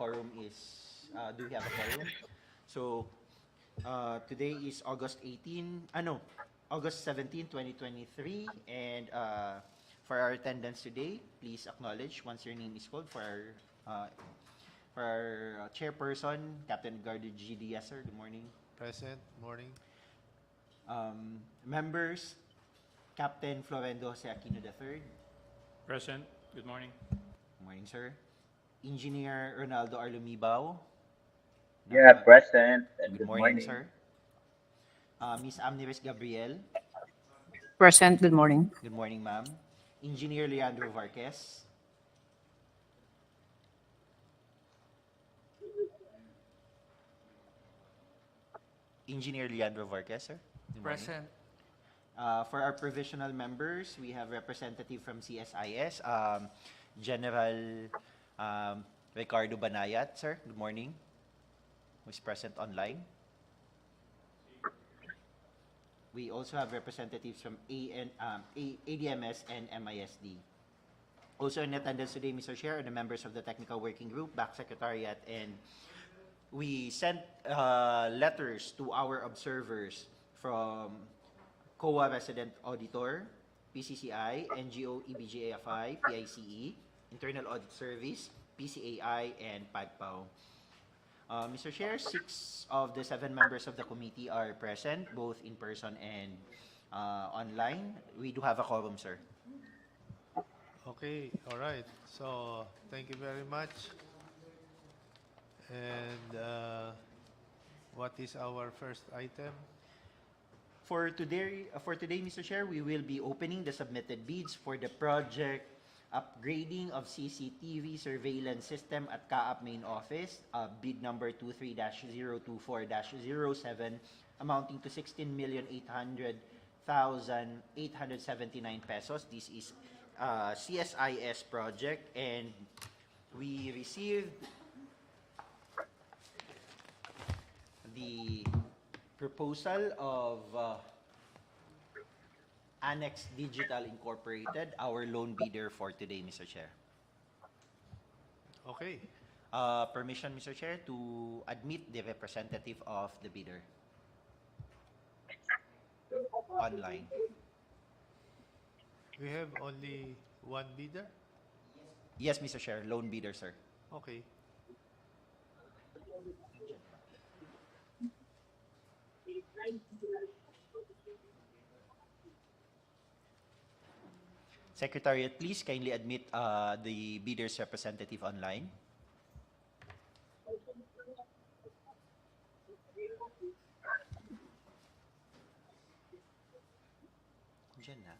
quorum is, do we have a quorum? So, today is August 17, 2023, and for our attendance today, please acknowledge once your name is called for our chairperson, Captain Edgardo G. Diaz, sir. Good morning. Present. Morning. Members, Captain Florendo Jose Aquino III. Present. Good morning. Good morning, sir. Engineer Ronaldo Arlumibao. Yeah, present, and Good good morning, morning. sir. Miss Amneris Gabriel. Present. Good morning. Good morning, ma'am. Engineer Leandro Varquez. Engineer Leandro Varquez, sir. Good morning. Present. For our provisional members, we have representative from CSIS, General Ricardo Banayat, sir. Good morning. Who's present online. We also have representatives from ADMS and MISD. Also in attendance today, Mr. Chair, are the members of the Technical Working Group, BAC Secretariat, and we sent letters to our observers from COA Resident Auditor, PCCI, NGO EBGAFI, PICE, Internal Audit Service, PCAI, and PAGPAO. Mr. Chair, 6 of the 7 members of the committee are present, both in person and online. We do have a quorum, sir. Okay, all right. So, thank you very much. And what is our first item? For today, Mr. Chair, we will be opening the submitted bids for the project upgrading of CCTV surveillance system at CAAP main office, bid number 23-024-07, amounting to 16,800,879 pesos. This is CSIS project, and we received the proposal of Annex Digital Incorporated, our loan bidder for today, Mr. Chair. Okay. Permission, Mr. Chair, to admit the representative of the bidder online. We have only one bidder? Yes, Mr. Chair, loan bidder, sir. Okay. Secretariat, please kindly admit the bidder's representative online. Diyan na.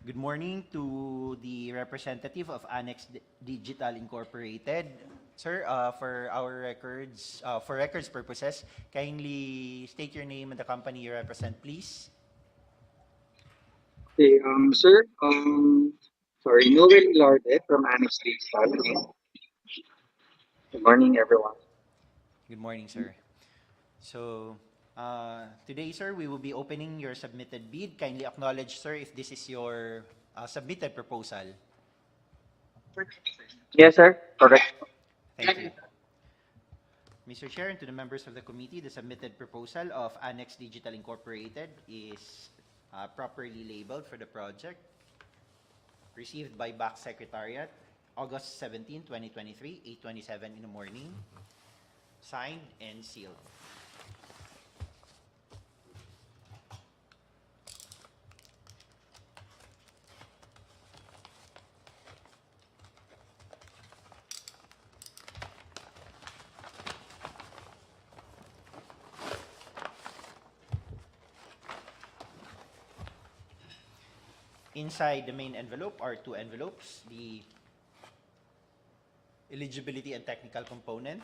Good morning to the representative of Annex Digital Incorporated. Sir, for records purposes, kindly state your name and the company you represent, please. Okay, sir, sorry, Noel Larde from Annex Digital. Good morning, everyone. Good morning, sir. So, today, sir, we will be opening your submitted bid. Kindly acknowledge, sir, if this is your submitted proposal. Yes, sir, correct. Thank you. Mr. Chair, and to the members of the committee, the submitted proposal of Annex Digital Incorporated is properly labeled for the project. Received by BAC Secretariat, August 17, 2023, 8:27 in the morning. Signed and sealed. Inside the main envelope are 2 envelopes, the eligibility and technical component,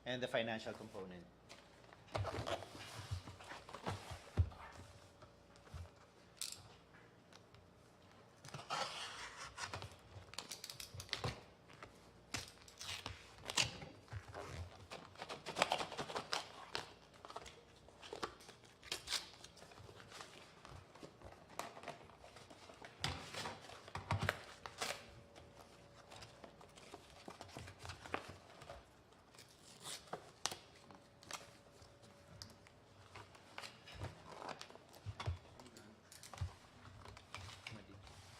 and the financial component.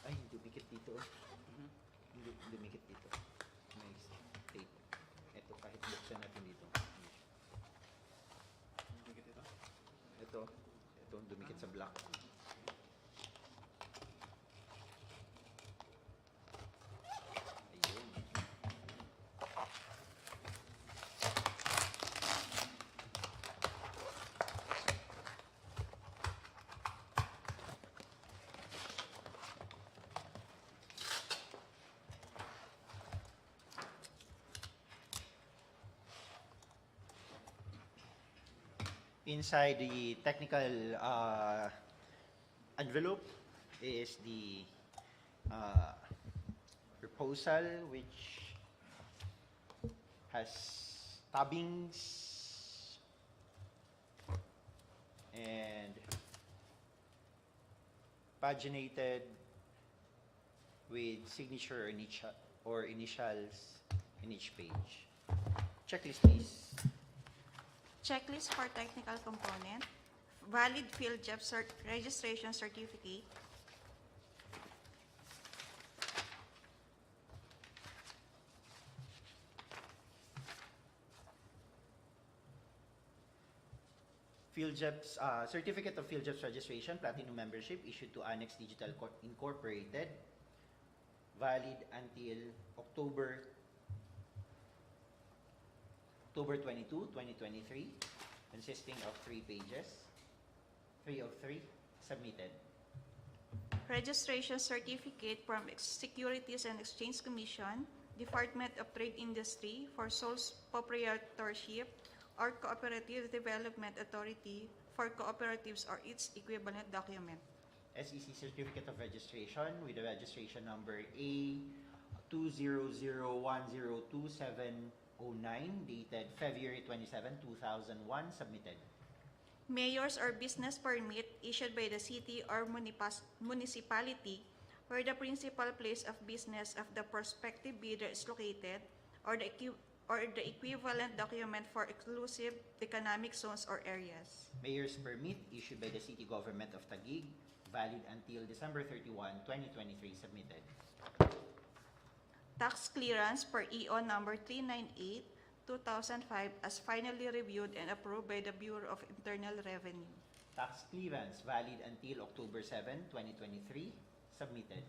Ay, dumikit dito. Dumikit dito. May tape. Ito, kahit buksan natin dito. Ito, dumikit sa block. Ayun. Inside the technical envelope is the proposal, which has tabbings and paginated with signature or initials in each page. Checklist, please. Checklist for technical component, valid field job registration certificate, Certificate of Field Jobs Registration, Platinum Membership, issued to Annex Digital Incorporated, valid until October 22, 2023, consisting of 3 pages, 3 of 3, submitted. registration certificate from Securities and Exchange Commission, Department of Trade Industry for sole proprietorship or Cooperative Development Authority for cooperatives or its equivalent document. SEC Certificate of Registration with the registration number A 200102709, dated February 27, 2001, submitted. Mayor's or business permit issued by the city or municipality where the principal place of business of the prospective bidder is located, or the equivalent document for exclusive economic zones or areas. Mayor's permit issued by the City Government of Taguig, valid until December 31, 2023, submitted. Tax clearance per EO number 398/2005 as finally reviewed and approved by the Bureau of Internal Revenue. Tax clearance valid until October 7, 2023, submitted.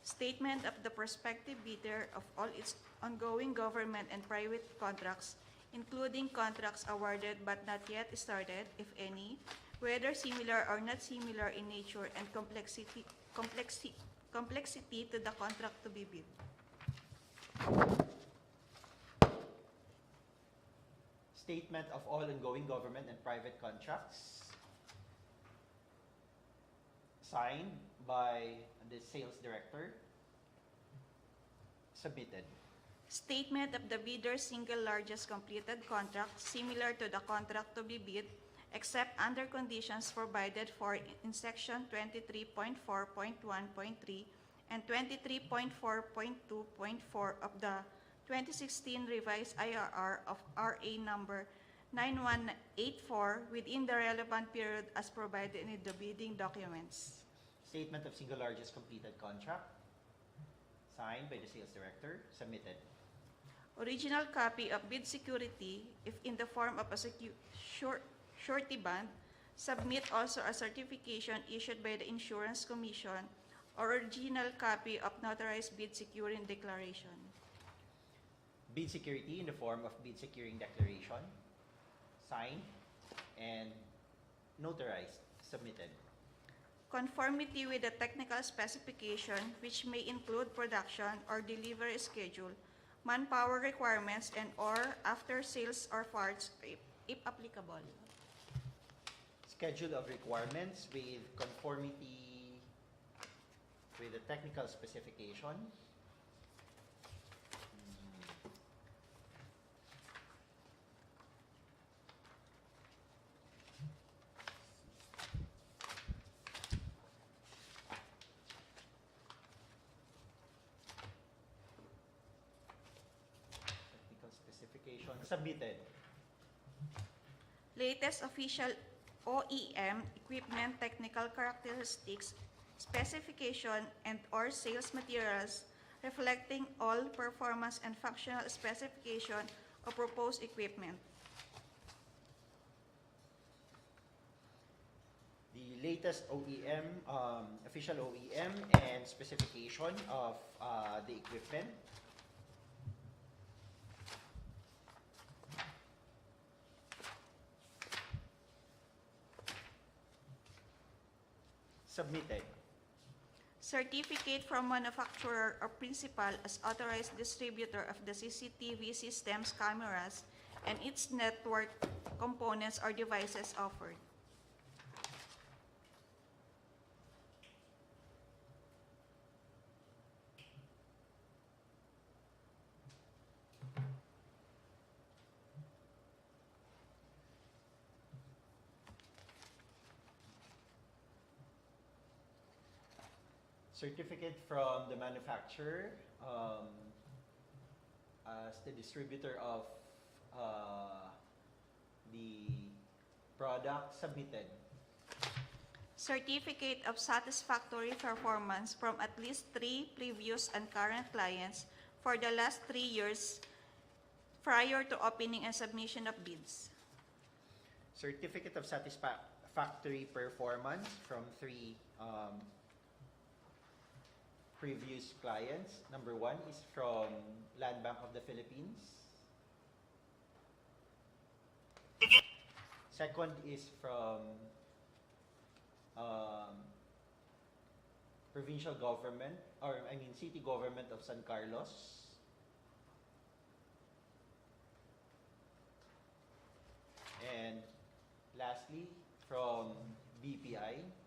Statement of the prospective bidder of all its ongoing government and private contracts, including contracts awarded but not yet started, if any, whether similar or not similar in nature and complexity to the contract to be bid. Statement of all ongoing government and private contracts, signed by the sales director, submitted. Statement of the bidder's single largest completed contract similar to the contract to be bid, except under conditions provided for in section 23.4.1.3 and 23.4.2.4 of the 2016 revised IRR of RA number 9184 within the relevant period as provided in the bidding documents. Statement of single largest completed contract, signed by the sales director, submitted. Original copy of bid security, if in the form of a surety bond, submit also a certification issued by the Insurance Commission or original copy of notarized bid securing declaration. Bid security in the form of bid securing declaration, signed and notarized, submitted. Conformity with the technical specification, which may include production or delivery schedule manpower requirements, and/or after-sales or parts, if applicable. Schedule of requirements with conformity with the technical specification. Technical specification submitted. Latest official OEM equipment technical characteristics, specification, and/or sales materials reflecting all performance and functional specification of proposed equipment. The latest OEM, official OEM and specification of the equipment. Submitted. Certificate from manufacturer or principal as authorized distributor of the CCTV systems, cameras, and its network components or devices offered. Certificate from the manufacturer as the distributor of the product submitted. Certificate of satisfactory performance from at least 3 previous and current clients for the last 3 years prior to opening and submission of bids. Certificate of satisfactory performance from 3 previous clients. Number 1 is from Land Bank of the Philippines. Second is from provincial government, city government of San Carlos. And lastly, from BPI.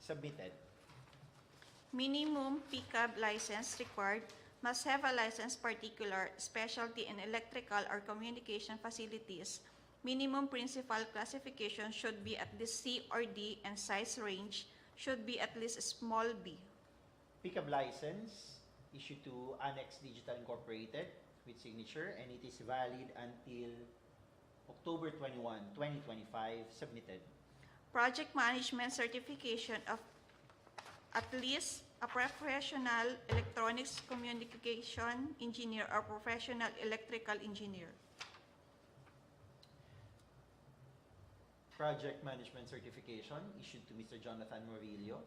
Submitted. Minimum PCAAP license required must have a license particular specialty in electrical or communication facilities. Minimum principal classification should be at least C or D, and size range should be at least small b. PCAAP license issued to Annex Digital Incorporated with signature, and it is valid until October 21, 2025. Submitted. Project management certification of at least a professional electronics communication engineer or professional electrical engineer. Project management certification issued to Mr. Jonathan Murillo,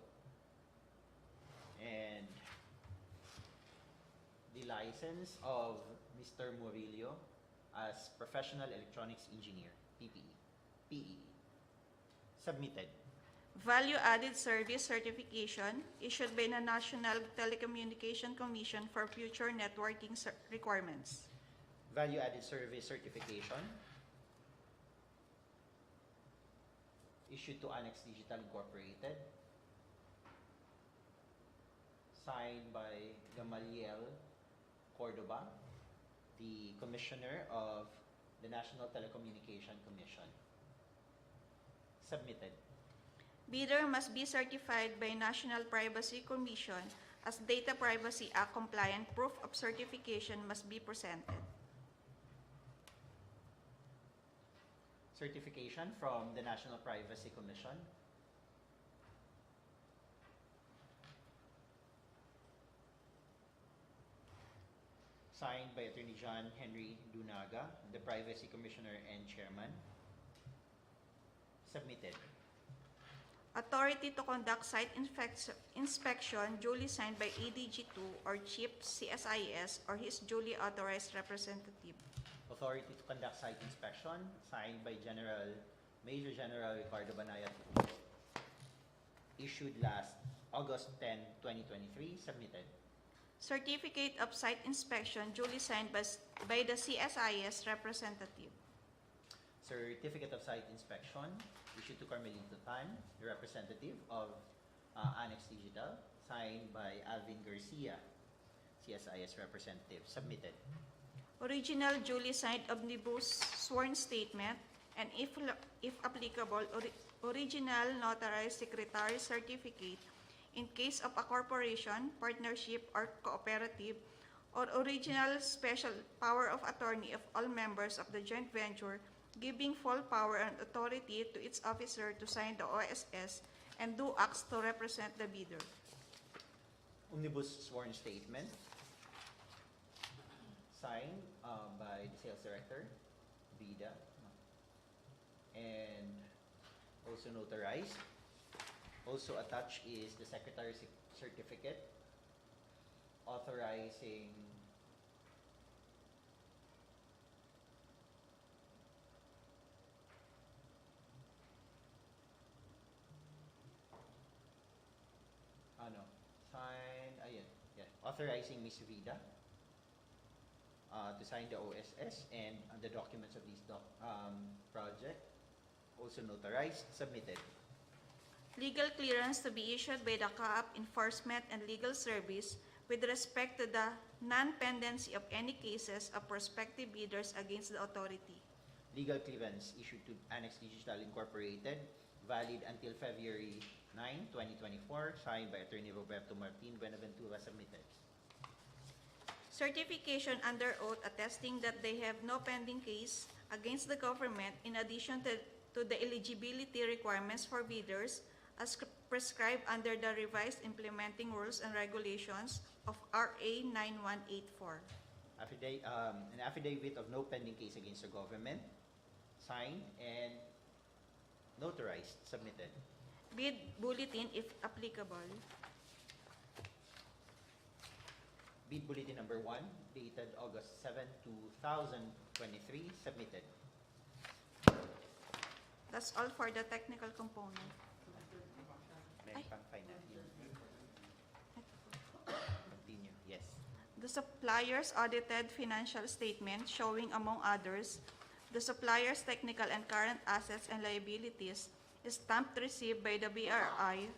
and the license of Mr. Murillo as professional electronics engineer, PE. Submitted. Value-added service certification issued by the National Telecommunication Commission for future networking requirements. Value-added service certification issued to Annex Digital Incorporated, signed by Gamaliel Cordoba, the Commissioner of the National Telecommunication Commission. Submitted. Bidder must be certified by National Privacy Commission as Data Privacy Act compliant. Proof of certification must be presented. Certification from the National Privacy Commission. Signed by Attorney John Henry Dunaga, the Privacy Commissioner and Chairman. Submitted. Authority to conduct site inspection duly signed by ADG2 or Chief CSIS or his duly authorized representative. Authority to conduct site inspection, signed by Major General Ricardo Banayat, issued last August 10, 2023, submitted. Certificate of Site Inspection duly signed by the CSIS representative. Certificate of Site Inspection issued to Carmelito Tan, the representative of Annex Digital, signed by Alvin Garcia, CSIS representative, submitted. Original duly signed omnibus sworn statement, and if applicable, original notarized secretary certificate in case of a corporation, partnership, or cooperative, or original special power of attorney of all members of the joint venture, giving full power and authority to its officer to sign the OSS and do acts to represent the bidder. Omnibus sworn statement signed by the sales director, Vida, and also notarized. Also attached is the secretary's certificate authorizing signed, authorizing Ms. Vida to sign the OSS and the documents of this project, also notarized, submitted. Legal clearance to be issued by the CAAP Enforcement and Legal Service with respect to the non-pendency of any cases of prospective bidders against the authority. Legal clearance issued to Annex Digital Incorporated, valid until February 9, 2024, signed by Attorney Roberto Martin Buenaventura, submitted. Certification under oath attesting that they have no pending case against the government in addition to the eligibility requirements for bidders as prescribed under the revised implementing rules and regulations of RA 9184. An affidavit of no pending case against the government, signed and notarized, submitted. Bid bulletin if applicable. Bid bulletin number 1, dated August 7, 2023, submitted. That's all for the technical component. Meron pang final. Continue, yes. The supplier's audited financial statement showing, among others, the supplier's technical and current assets and liabilities is stamped received by the BRI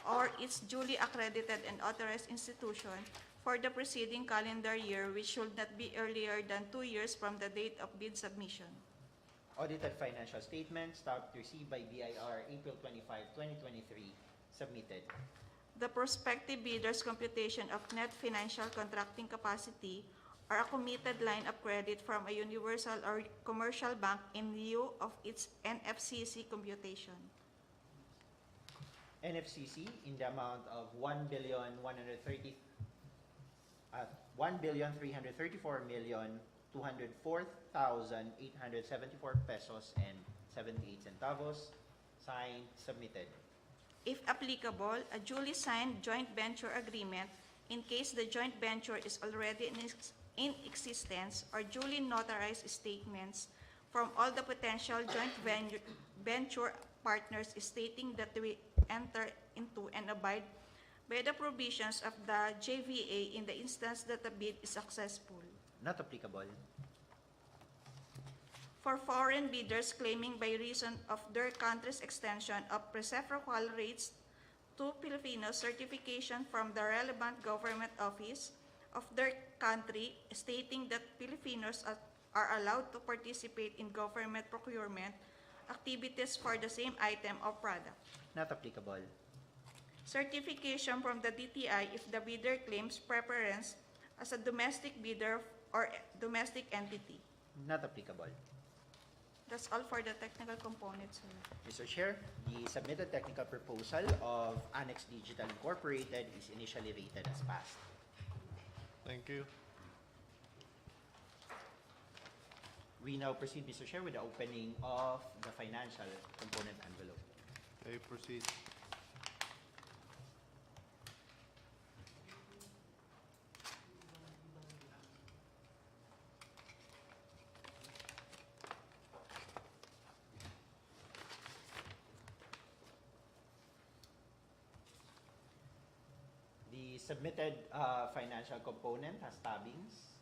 or its duly accredited and authorized institution for the preceding calendar year, which should not be earlier than 2 years from the date of bid submission. Audited financial statements stamped received by BIR April 25, 2023, submitted. The prospective bidder's computation of net financial contracting capacity or a committed line of credit from a universal or commercial bank in lieu of its NFCC computation. NFCC in the amount of 1,334,204,874 pesos and 78 centavos, signed, submitted. If applicable, a duly signed joint venture agreement in case the joint venture is already in existence, or duly notarized statements from all the potential joint venture partners stating that they will enter into and abide by the provisions of the JVA in the instance that the bid is successful. Not applicable. For foreign bidders claiming by reason of their country's extension of reciprocal rates to Filipinos, certification from the relevant government office of their country stating that Filipinos are allowed to participate in government procurement activities for the same item or product. Not applicable. Certification from the DTI if the bidder claims preference as a domestic bidder or domestic entity. Not applicable. That's all for the technical components, sir. Mr. Chair, the submitted technical proposal of Annex Digital Incorporated is initially rated as passed. Thank you. We now proceed, Mr. Chair, with the opening of the financial component envelope. Okay, proceed. submitted financial component has tabbings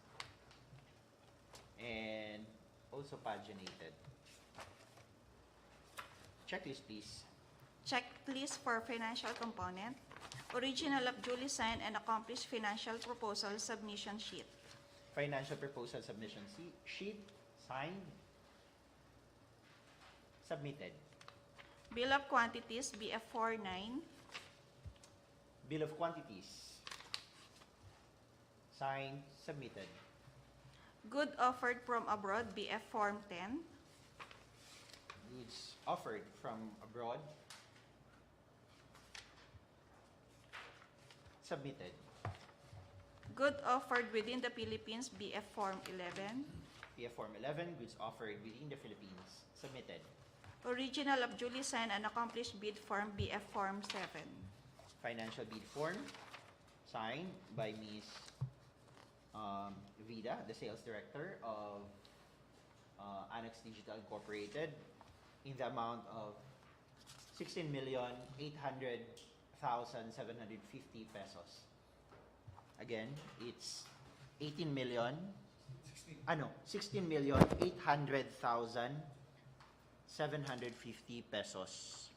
and also paginated. Checklist, please. Checklist for financial component. Original of duly signed and accomplished financial proposal submission sheet. Financial proposal submission sheet, signed, submitted. Bill of quantities, BF49. Bill of quantities, signed, submitted. Good offered from abroad, BF Form 10. Goods offered from abroad, submitted. Good offered within the Philippines, BF Form 11. PF Form 11, goods offered within the Philippines, submitted. Original of duly signed and accomplished bid form, BF Form 7. Financial bid form, signed by Ms. Vida, the sales director of Annex Digital Incorporated, in the amount of 16,800,750 pesos. Again, it's 16,800,750 pesos.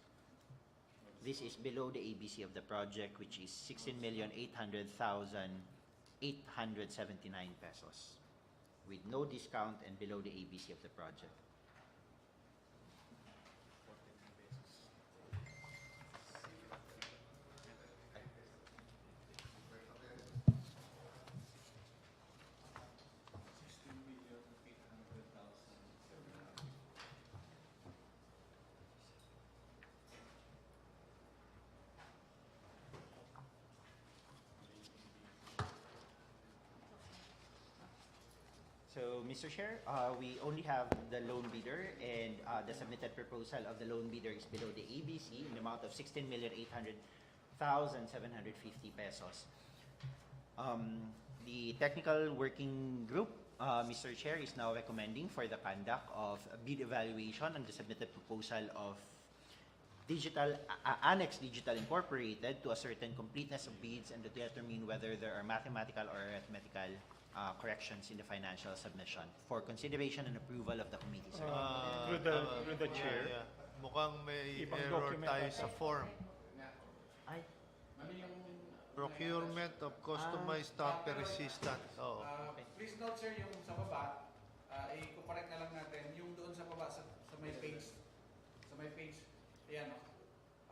This is below the ABC of the project, which is 16,800,879 pesos, with no discount and below the ABC of the project. So, Mr. Chair, we only have the loan bidder, and the submitted proposal of the loan bidder is below the ABC in the amount of 16,800,750 pesos. The technical working group, Mr. Chair, is now recommending for the conduct of a bid evaluation on the submitted proposal of Annex Digital Incorporated to ascertain completeness of bids and to determine whether there are mathematical or arithmetical corrections in the financial submission for consideration and approval of the committee, sir. Through the chair. Yeah. Mukhang may Ibang error document tayo ata. sa form. Ay, Procurement of customized tamper resistant. Oo. Please note sir, yung sa baba, i-correct na lang natin, yung doon sa baba, sa may page, ayan o,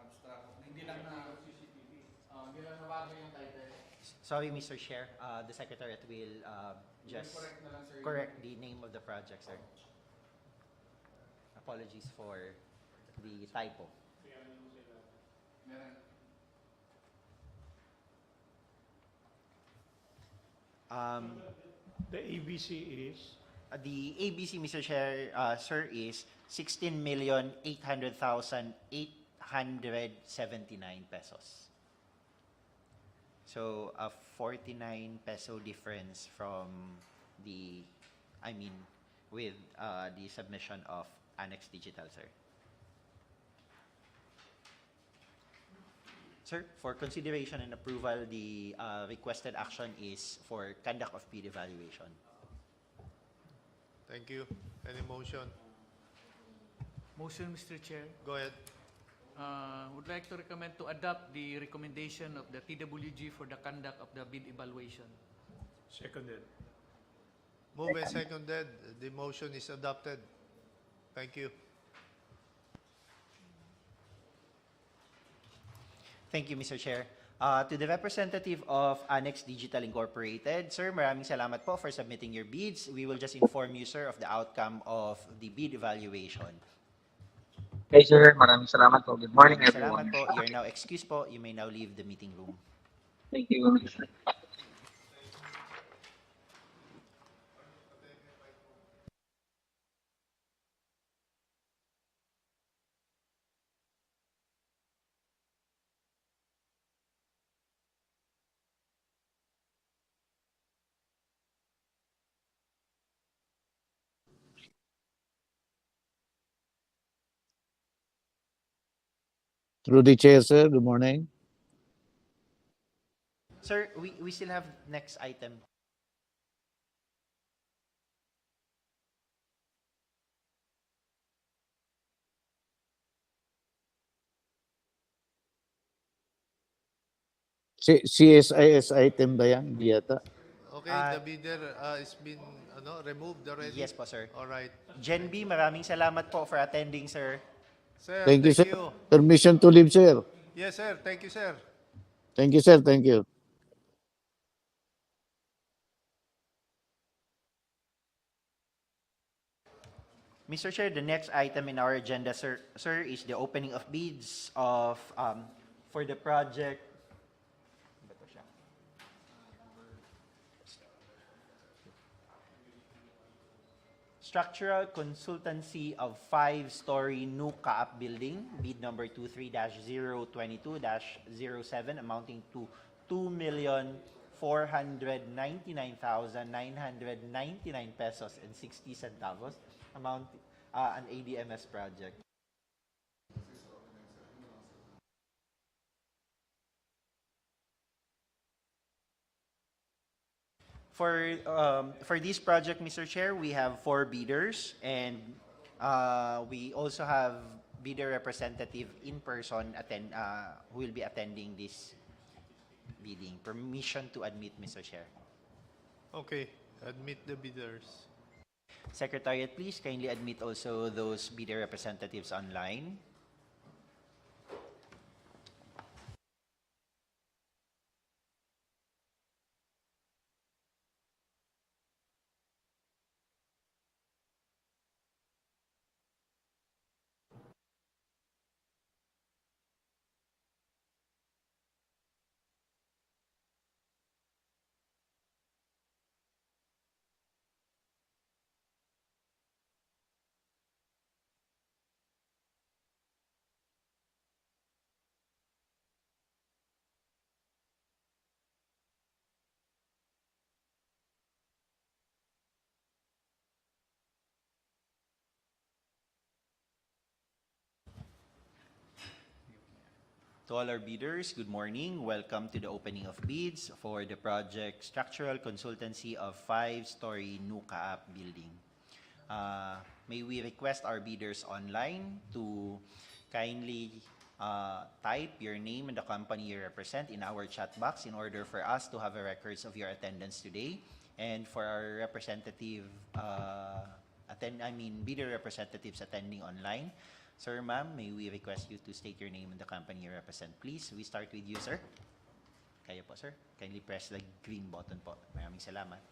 abstract, hindi lang na CCTV. Hindi lang nabago yung title. sorry, Mr. Chair. The Secretariat will just Correct na lang sir. correct the name of the project, sir. Apologies for the typo. Meron. The ABC is The ABC, Mr. Chair, sir, is 16,800,879 pesos. So a 49 peso difference from with the submission of Annex Digital, sir. Sir, for consideration and approval, the requested action is for conduct of bid evaluation. Thank you. Any motion? Motion, Mr. Chair. Go ahead. Would like to recommend to adopt the recommendation of the TWG for the conduct of the bid evaluation. seconded. Move and seconded. The motion is adopted. Thank you. Thank you, Mr. Chair. To the representative of Annex Digital Incorporated, sir, maraming salamat po for submitting your bids. We will just inform you, sir, of the outcome of the bid evaluation. Okay, sir. Maraming salamat po. Good morning, Maraming salamat everyone. po. You're now excused po. You may now leave the meeting room. Thank you. Through the chair, sir. Good morning. Sir, we still have next item. CSIS item ba yan? Di yata. Okay, the bidder is been removed already. Yes po, sir. All right. Gen B, maraming salamat po for attending, sir. Sir, Thank you, sir. you. Permission to leave, sir. Yes, sir. Thank you, sir. Thank you, sir. Thank you. Mr. Chair, the next item in our agenda, sir, is the opening of bids of for the project. Ito siya. Structural consultancy of 5-story new CAAP building, bid number 23-022-07, amounting to 2,499,999 pesos and 60 centavos, amount an ADMS project. For this project, Mr. Chair, we have 4 bidders, and we also have bidder representative in person who will be attending this bidding. Permission to admit, Mr. Chair. Okay, admit the bidders. Secretariat, please kindly admit also those bidder representatives online. To all our bidders, good morning. Welcome to the opening of bids for the project Structural Consultancy of 5-story new CAAP building. May we request our bidders online to kindly type your name and the company you represent in our chat box in order for us to have a records of your attendance today. And for our representative, bidder representatives attending online, sir, ma'am, may we request you to state your name and the company you represent, please? We start with you, sir. Kaya po, sir. Kindly press the green button po. Maraming salamat.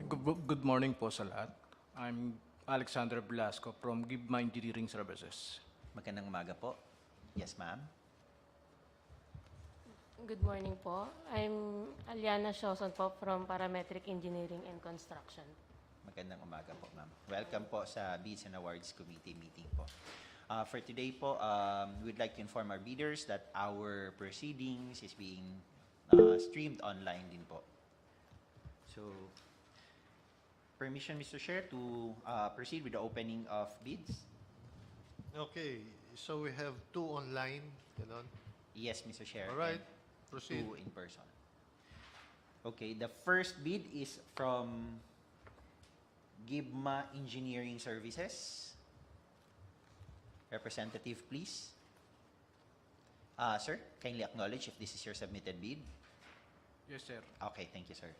Good morning po sa lahat. I'm Alexander Blasco from Gibma Engineering Services. Magandang umaga po. Yes, ma'am. Good morning po. I'm Aliana Shoson po from Parametric Engineering and Construction. Magandang umaga po, ma'am. Welcome po sa Bids and Awards Committee meeting po. For today po, we'd like to inform our bidders that our proceedings is being streamed online din po. So, permission, Mr. Chair, to proceed with the opening of bids? Okay, so we have 2 online, ganon. Yes, Mr. Chair. All right, and proceed. 2 in person. Okay, the first bid is from Gibma Engineering Services. Representative, please. Sir, kindly acknowledge if this is your submitted bid. Yes, sir. Okay, thank you, sir.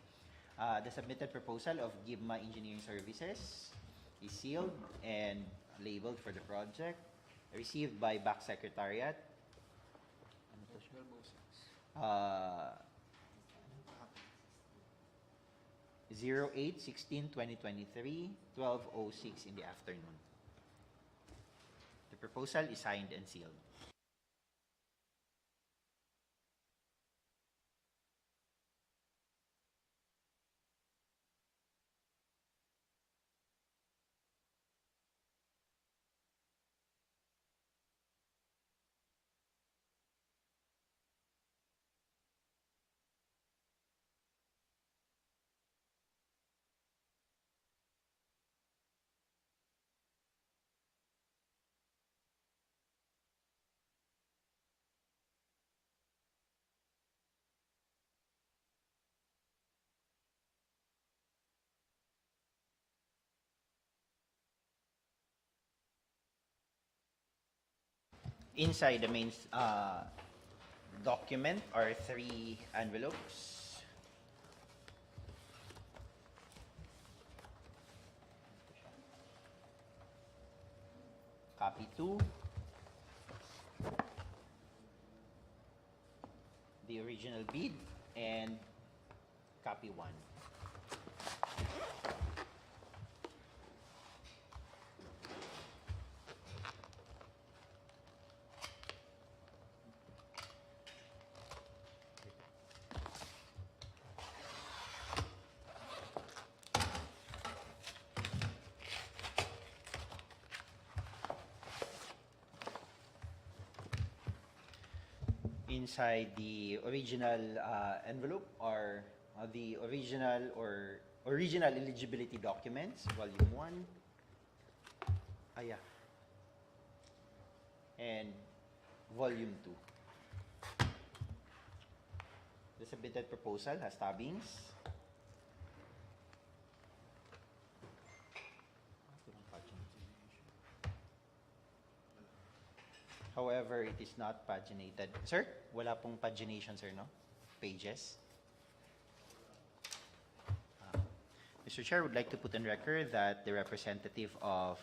The submitted proposal of Gibma Engineering Services is sealed and labeled for the project, received by BAC Secretariat. 08/16/2023, 12:06 in the afternoon. The proposal is signed and sealed. Inside the main document are 3 envelopes. Copy 2. The original bid and copy 1. Inside the original envelope are the original eligibility documents, volume 1. Yeah. And volume 2. The submitted proposal has tabbings. However, it is not paginated. Sir, wala pong pagination, sir, no? Pages. Mr. Chair, would like to put on record that the representative of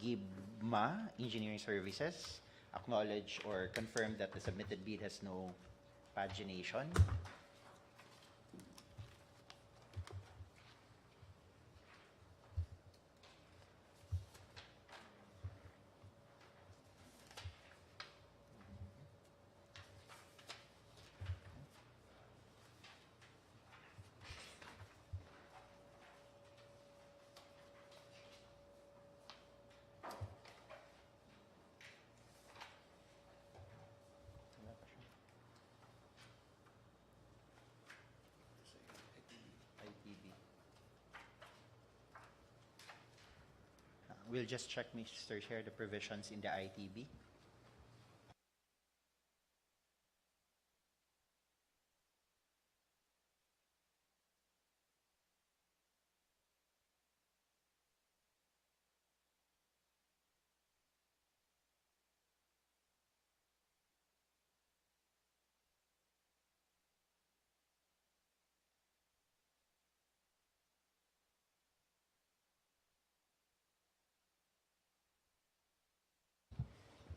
GIBMA Engineering Services acknowledge or confirm that the submitted bid has no pagination. ITB. We'll just check, Mr. Chair, the provisions in the ITB.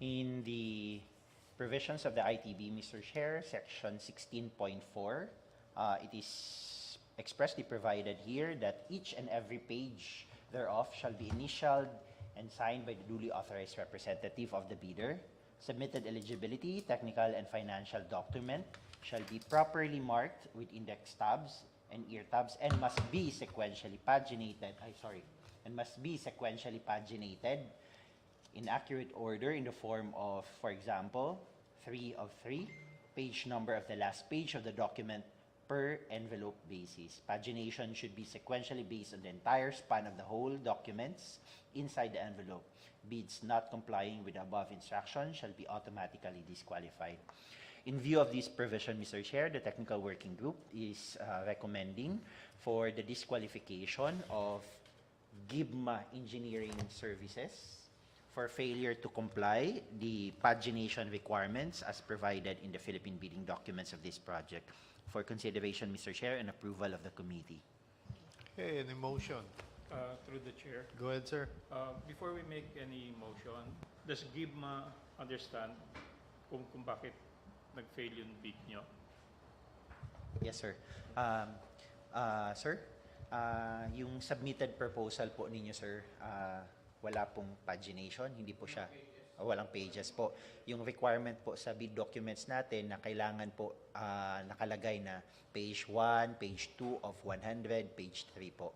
In the provisions of the ITB, Mr. Chair, section 16.4, it is expressly provided here that each and every page thereof shall be initialed and signed by the duly authorized representative of the bidder. Submitted eligibility, technical and financial document shall be properly marked with index tabs and ear tabs and must be sequentially paginated. In accurate order in the form of, for example, 3 of 3, page number of the last page of the document per envelope basis. Pagination should be sequentially based on the entire span of the whole documents inside the envelope. Bids not complying with the above instruction shall be automatically disqualified. In view of this provision, Mr. Chair, the Technical Working Group is recommending for the disqualification of GIBMA Engineering Services for failure to comply the pagination requirements as provided in the Philippine bidding documents of this project. For consideration, Mr. Chair, and approval of the committee. Okay, any motion? Through the chair. Go ahead, sir. Before we make any motion, does GIBMA understand kung bakit nag-fail yung bid nyo? Yes, sir. Sir, yung submitted proposal po ninyo, sir, wala pong pagination, hindi po siya, walang pages po. Yung requirement po sa bid documents natin na kailangan po nakalagay na page 1, page 2 of 100, page 3 po.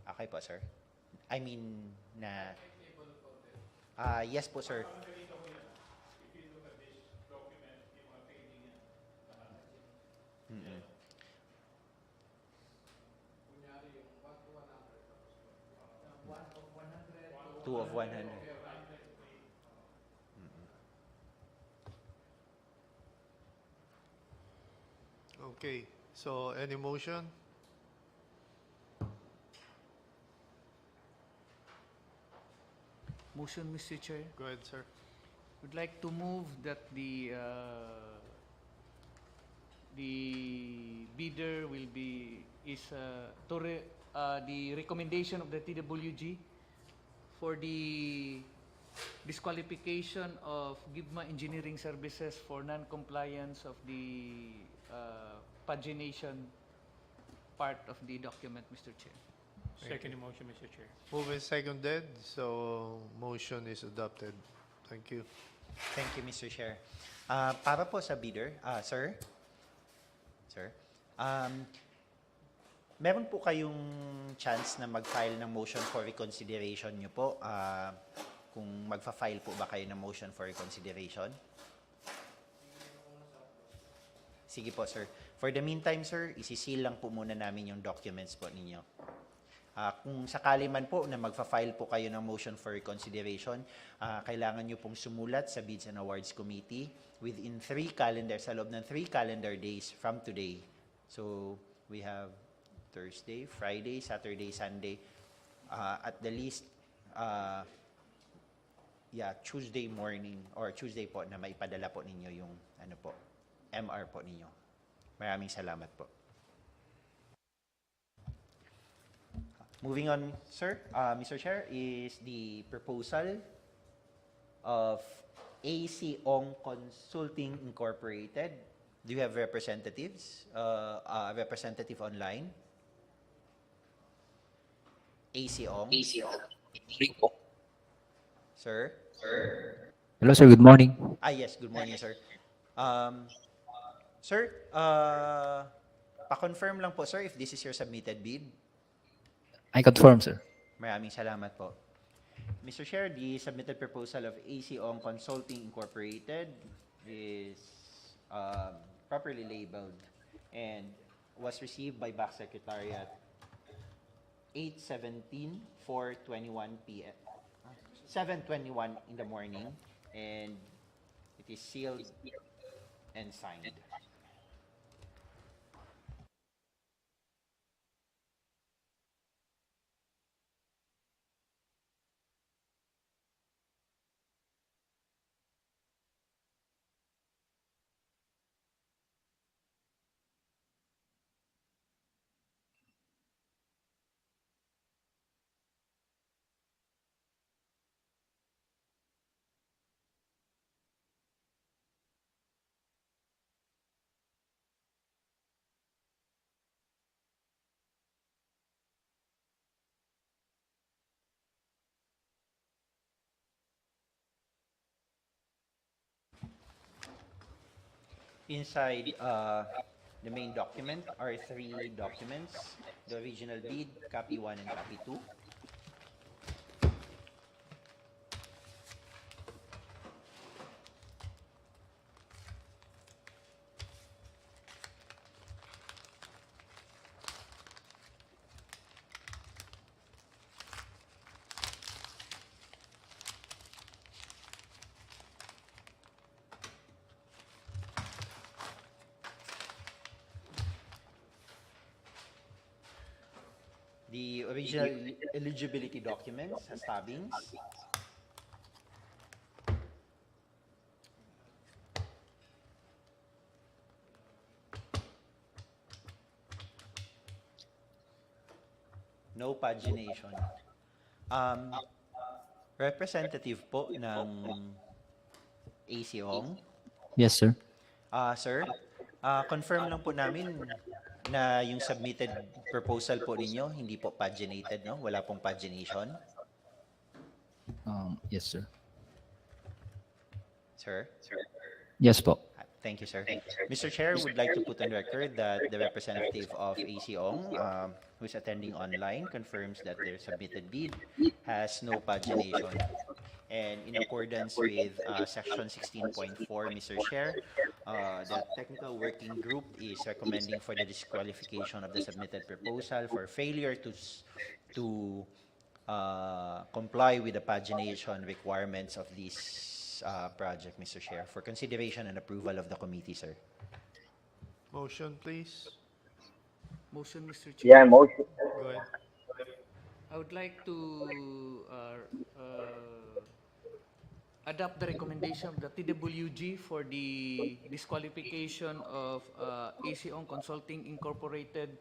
Okay po, sir. I mean na... yes po, sir. Two of 100. Okay, so any motion? Motion, Mr. Chair. Go ahead, sir. Would like to move that the bidder will be the recommendation of the TWG for the disqualification of Gibma Engineering Services for non-compliance of the pagination part of the document, Mr. Chair. Second motion, Mr. Chair. Moved and seconded, so motion is adopted. Thank you. Thank you, Mr. Chair. Para po sa bidder, sir, meron po kayong chance na mag-file ng motion for reconsideration nyo po. Kung magfa-file po ba kayo ng motion for reconsideration? Sige po, sir. For the meantime, sir, isisil lang po muna namin yung documents po ninyo. Kung sakali man po na magfa-file po kayo ng motion for reconsideration, kailangan nyo pong sumulat sa Bids and Awards Committee within 3 calendar, sa loob ng 3 calendar days from today. So, we have Thursday, Friday, Saturday, Sunday, at the least, Tuesday morning or Tuesday po na maipadala po ninyo yung MR po ninyo. Maraming salamat po. Moving on, sir, Mr. Chair, is the proposal of AC Ong Consulting Incorporated. Do you have representatives? Representative online? AC Ong? Rico. Sir? Hello, sir. Good morning. Yes. Good morning, sir. Sir, pa-confirm lang po, sir, if this is your submitted bid. I confirm, sir. Maraming salamat po. Mr. Chair, the submitted proposal of AC Ong Consulting Incorporated is properly labeled and was received by BAC Secretariat 8/17/4/21 p.m. 7:21 in the morning, and it is sealed and signed. Inside the main document are 3 documents: the original bid, copy 1 and copy 2. The original eligibility documents has tabbings. No pagination. Representative po ng AC Ong. Yes, sir. Sir, confirm lang po namin na yung submitted proposal po ninyo hindi po paginated, no? Wala pong pagination. Yes, sir. Sir? Yes po. Thank you, sir. Mr. Chair, would like to put on record that the representative of AC Ong, who is attending online, confirms that their submitted bid has no pagination. And in accordance with Section 16.4, Mr. Chair, the technical working group is recommending for the disqualification of the submitted proposal for failure to comply with the pagination requirements of this project, Mr. Chair, for consideration and approval of the committee, sir. Motion, please. Motion, Mr. Chair. Yeah, motion. Go ahead. I would like to adopt the recommendation of the TWG for the disqualification of ACO Consulting Incorporated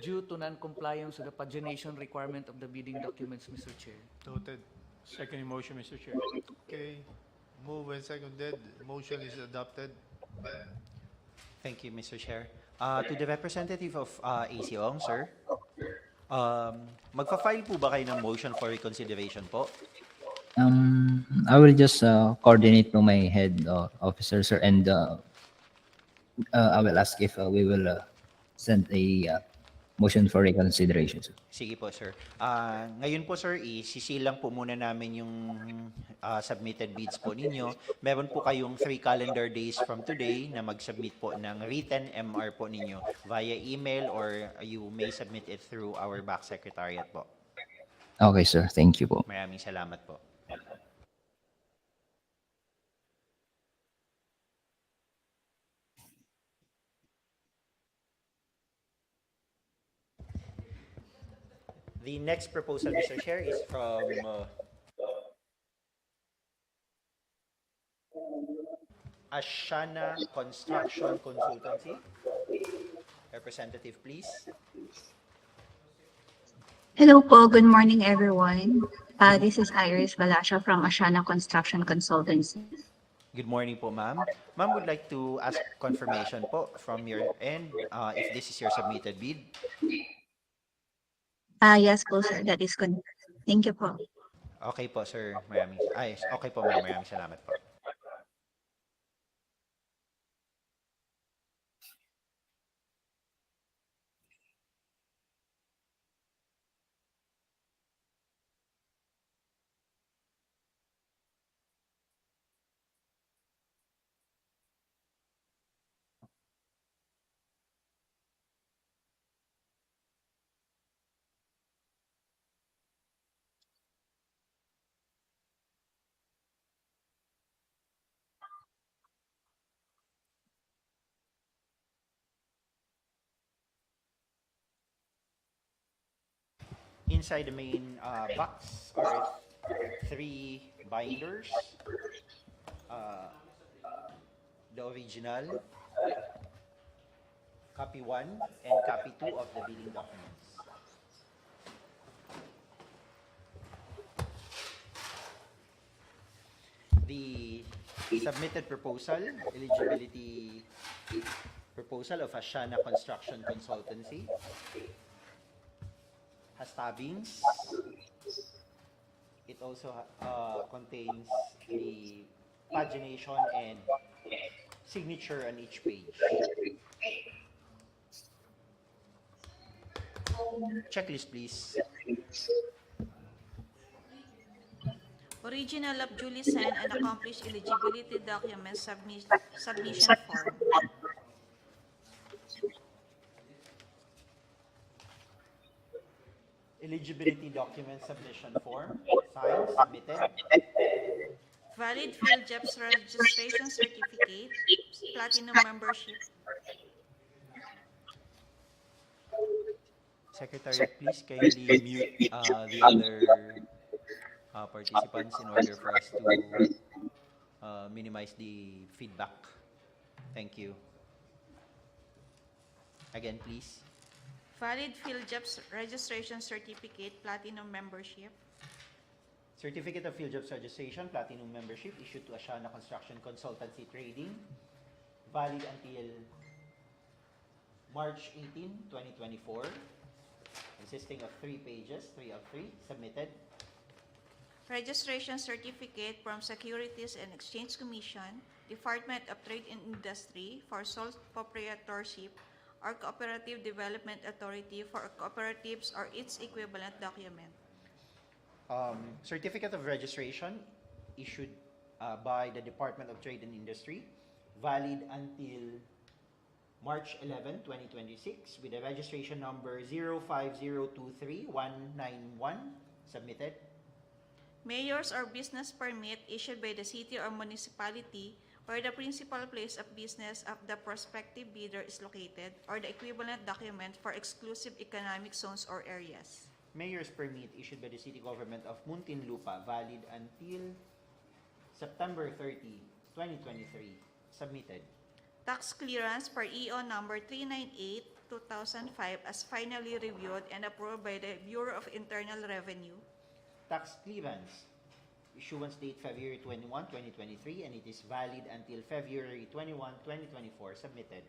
due to non-compliance with the pagination requirement of the bidding documents, Mr. Chair. Noted. Second motion, Mr. Chair. Okay. Moved and seconded. Motion is adopted. Thank you, Mr. Chair. To the representative of ACOong, sir, magfa-file po ba kayo ng motion for reconsideration po? I will just coordinate to my head officer, sir, and I will ask if we will send a motion for reconsideration, sir. Sige po, sir. Ngayon po, sir, isisilang po muna namin yung submitted bids po ninyo. Meron po kayong 3 calendar days from today na mag-submit po ng written MR po ninyo via email, or you may submit it through our BAC Secretariat po. Okay, sir. Thank you po. Maraming salamat po. The next proposal, Mr. Chair, is from Ashana Construction Consultancy. Representative, please. Hello po, good morning everyone. This is Iris Balasha from Ashana Construction Consultancy. Good morning po, ma'am. Ma'am would like to ask confirmation po from your end if this is your submitted bid. Yes po sir, that is good. Thank you po. Okay po, sir. Okay po, ma'am. Maraming salamat po. Inside the main box are 3 binders. The original, copy 1, and copy 2 of the bidding documents. The submitted proposal, eligibility proposal of Ashana Construction Consultancy, has tabbings. It also contains the pagination and signature on each page. Checklist, please. Original of duly signed and accomplished eligibility documents submission form. Eligibility document submission form, signed, submitted. Valid field jobs registration certificate, platinum membership. Secretary, please kindly mute the other participants in order for us to minimize the feedback. Thank you. Again, please. Valid field jobs registration certificate, platinum membership. Certificate of Field Jobs Registration, Platinum Membership, issued to Ashana Construction Consultancy Trading, valid until March 18, 2024, consisting of 3 pages, 3 of 3, submitted. Registration certificate from Securities and Exchange Commission, Department of Trade and Industry for sole proprietorship or Cooperative Development Authority for cooperatives or its equivalent document. Certificate of Registration issued by the Department of Trade and Industry, valid until March 11, 2026, with the registration number 05023-191, submitted. Mayor's or business permit issued by the city or municipality where the principal place of business of the prospective bidder is located, or the equivalent document for exclusive economic zones or areas. Mayor's permit issued by the City Government of Muntinlupa, valid until September 30, 2023. Submitted. Tax clearance per EO number 398/2005 as finally reviewed and approved by the Bureau of Internal Revenue. Tax clearance. Issuance date February 21, 2023, and it is valid until February 21, 2024. Submitted.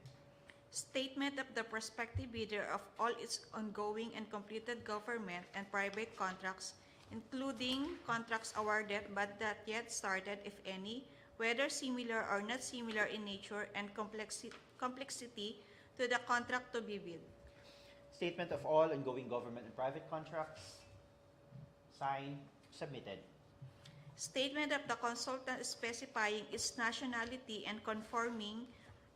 Statement of the prospective bidder of all its ongoing and completed government and private contracts, including contracts awarded but not yet started, if any, whether similar or not similar in nature and complexity to the contract to be bid. Statement of all ongoing government and private contracts. Signed. Submitted. Statement of the consultant specifying its nationality and confirming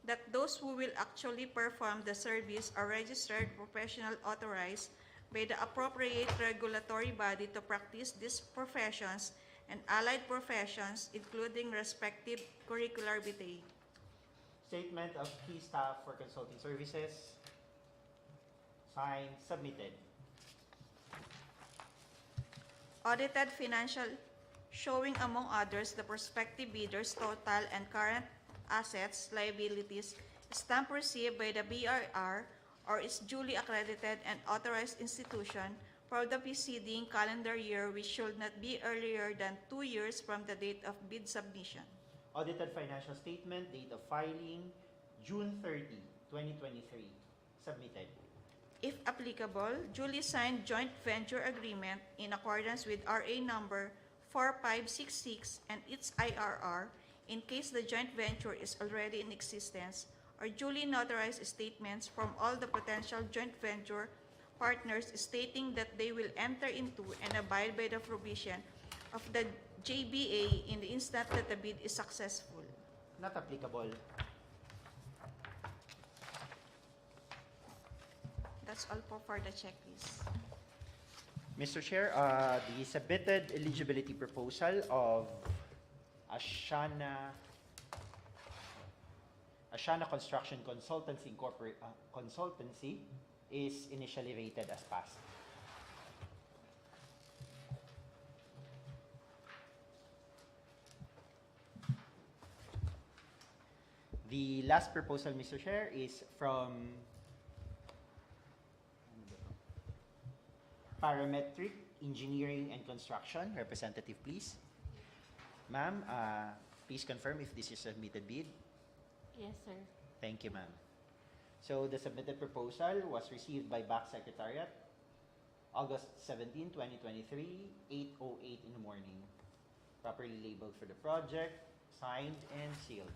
that those who will actually perform the service are registered professional authorized by the appropriate regulatory body to practice these professions and allied professions, including respective curricular vitae. Statement of key staff for consulting services. Signed. Submitted. Audited financial showing, among others, the prospective bidder's total and current assets, liabilities, stamp received by the BRR or its duly accredited and authorized institution for the preceding calendar year, which should not be earlier than 2 years from the date of bid submission. Audited financial statement, date of filing, June 30, 2023. Submitted. If applicable, duly signed joint venture agreement in accordance with RA number 4566 and its IRR, in case the joint venture is already in existence, or duly notarized statements from all the potential joint venture partners stating that they will enter into and abide by the provision of the JBA in the instant that the bid is successful. Not applicable. That's all for the checklist. Mr. Chair, the submitted eligibility proposal of Ashana Construction Consultancy is initially rated as passed. The last proposal, Mr. Chair, is from Parametric Engineering and Construction. Representative, please. Ma'am, please confirm if this is a submitted bid. Yes, sir. Thank you, ma'am. So the submitted proposal was received by BAC Secretariat August 17, 2023, 8:08 in the morning. Properly labeled for the project, signed and sealed.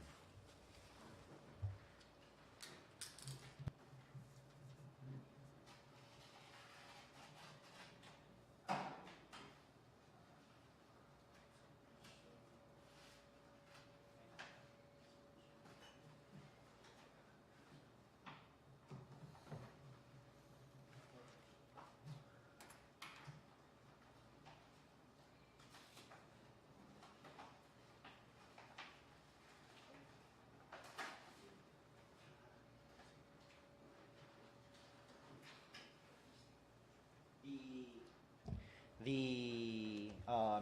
The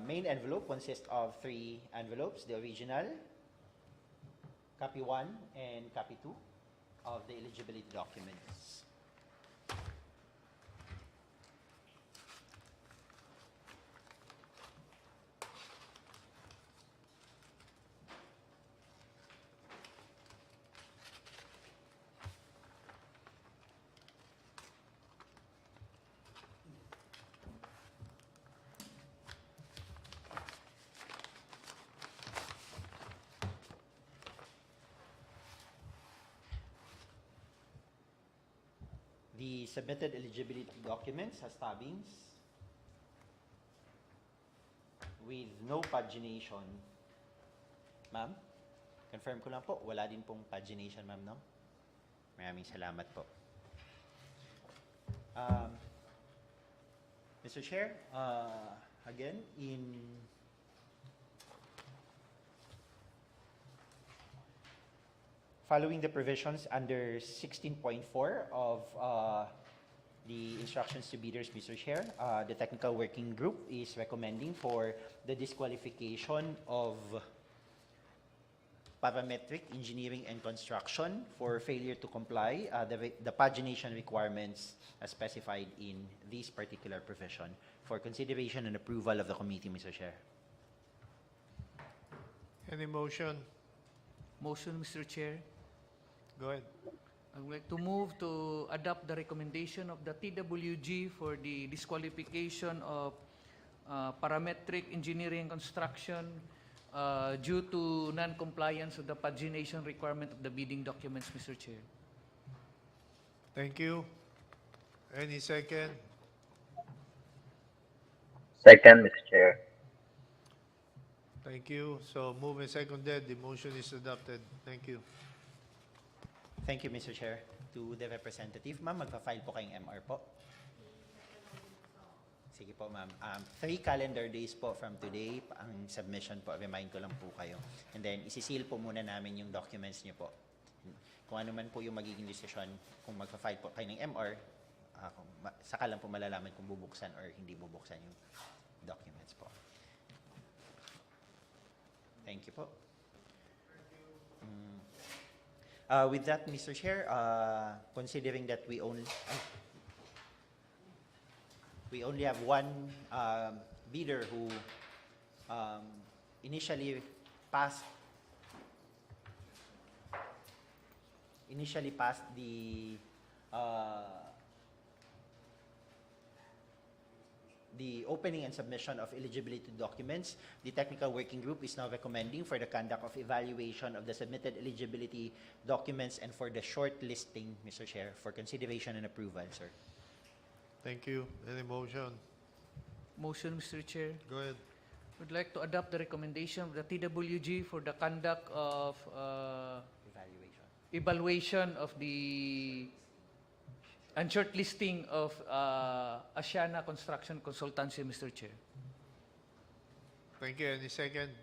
main envelope consists of 3 envelopes, the original, copy 1, and copy 2 of the eligibility documents. The submitted eligibility documents has tabbings with no pagination. Ma'am, confirm ko lang po, wala din pong pagination, ma'am, no? Maraming salamat po. Mr. Chair, again, following the provisions under 16.4 of the instructions to bidders, Mr. Chair, the technical working group is recommending for the disqualification of parametric engineering and construction for failure to comply the pagination requirements as specified in this particular provision for consideration and approval of the committee, Mr. Chair. Any motion? Motion, Mr. Chair. Go ahead. I would like to move to adopt the recommendation of the TWG for the disqualification of parametric engineering and construction due to non-compliance of the pagination requirement of the bidding documents, Mr. Chair. Thank you. Any second? Second, Mr. Chair. Thank you. So move and seconded. The motion is adopted. Thank you. Thank you, Mr. Chair. To the representative, ma'am, magpa-file po kayong MR po. Sige po, ma'am. 3 calendar days po from today, ang submission po, remind ko lang po kayo. And then, isisil po muna namin yung documents niyo po. Kung ano man po yung magiging decision, kung magpa-file po kayo ng MR, saka lang po malalaman kung bubuksan or hindi bubuksan yung documents po. Thank you po. With that, Mr. Chair, considering that we only have one bidder who initially passed the opening and submission of eligibility documents, the technical working group is now recommending for the conduct of evaluation of the submitted eligibility documents and for the shortlisting, Mr. Chair, for consideration and approval, sir. Thank you. Any motion? Motion, Mr. Chair. Go ahead. Would like to adopt the recommendation of the TWG for the conduct of evaluation of the and shortlisting of Asiana Construction Consultancy, Mr. Chair. Thank you. Any second?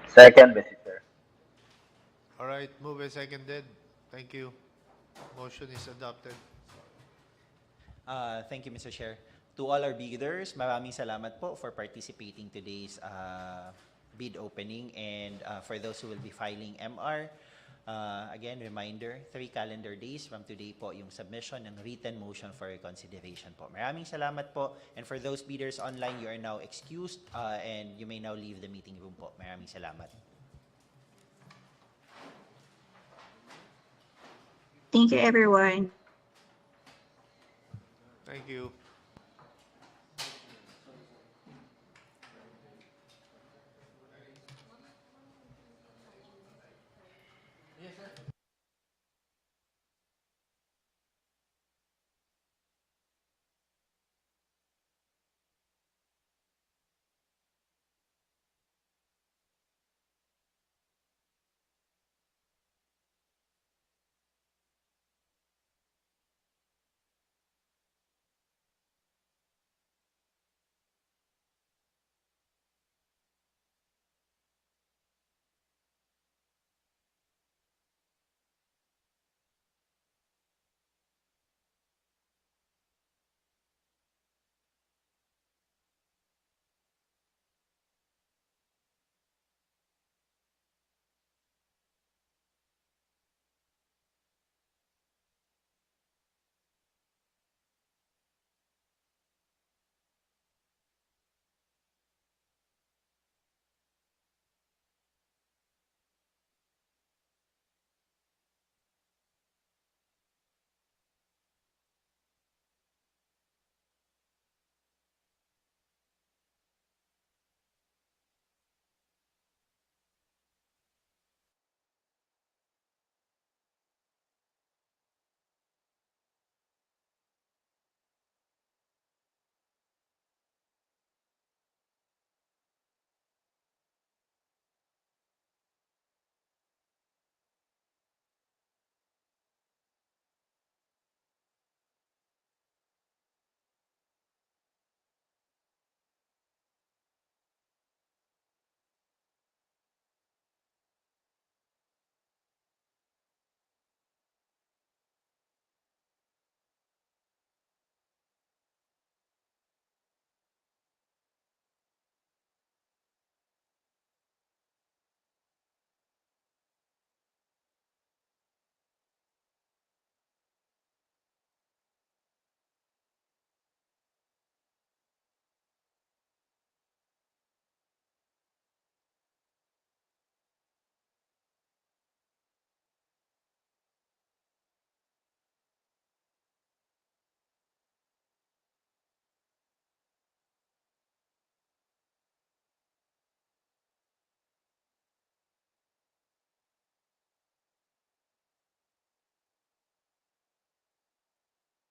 Second, Mr. Chair. All right. Move and seconded. Thank you. Motion is adopted. Thank you, Mr. Chair. To all our bidders, maraming salamat po for participating today's bid opening, and for those who will be filing MR, again, reminder, 3 calendar days from today po yung submission ng written motion for consideration po. Maraming salamat po, and for those bidders online, you are now excused and you may now leave the meeting room po. Maraming salamat. Thank you, everyone. Thank you.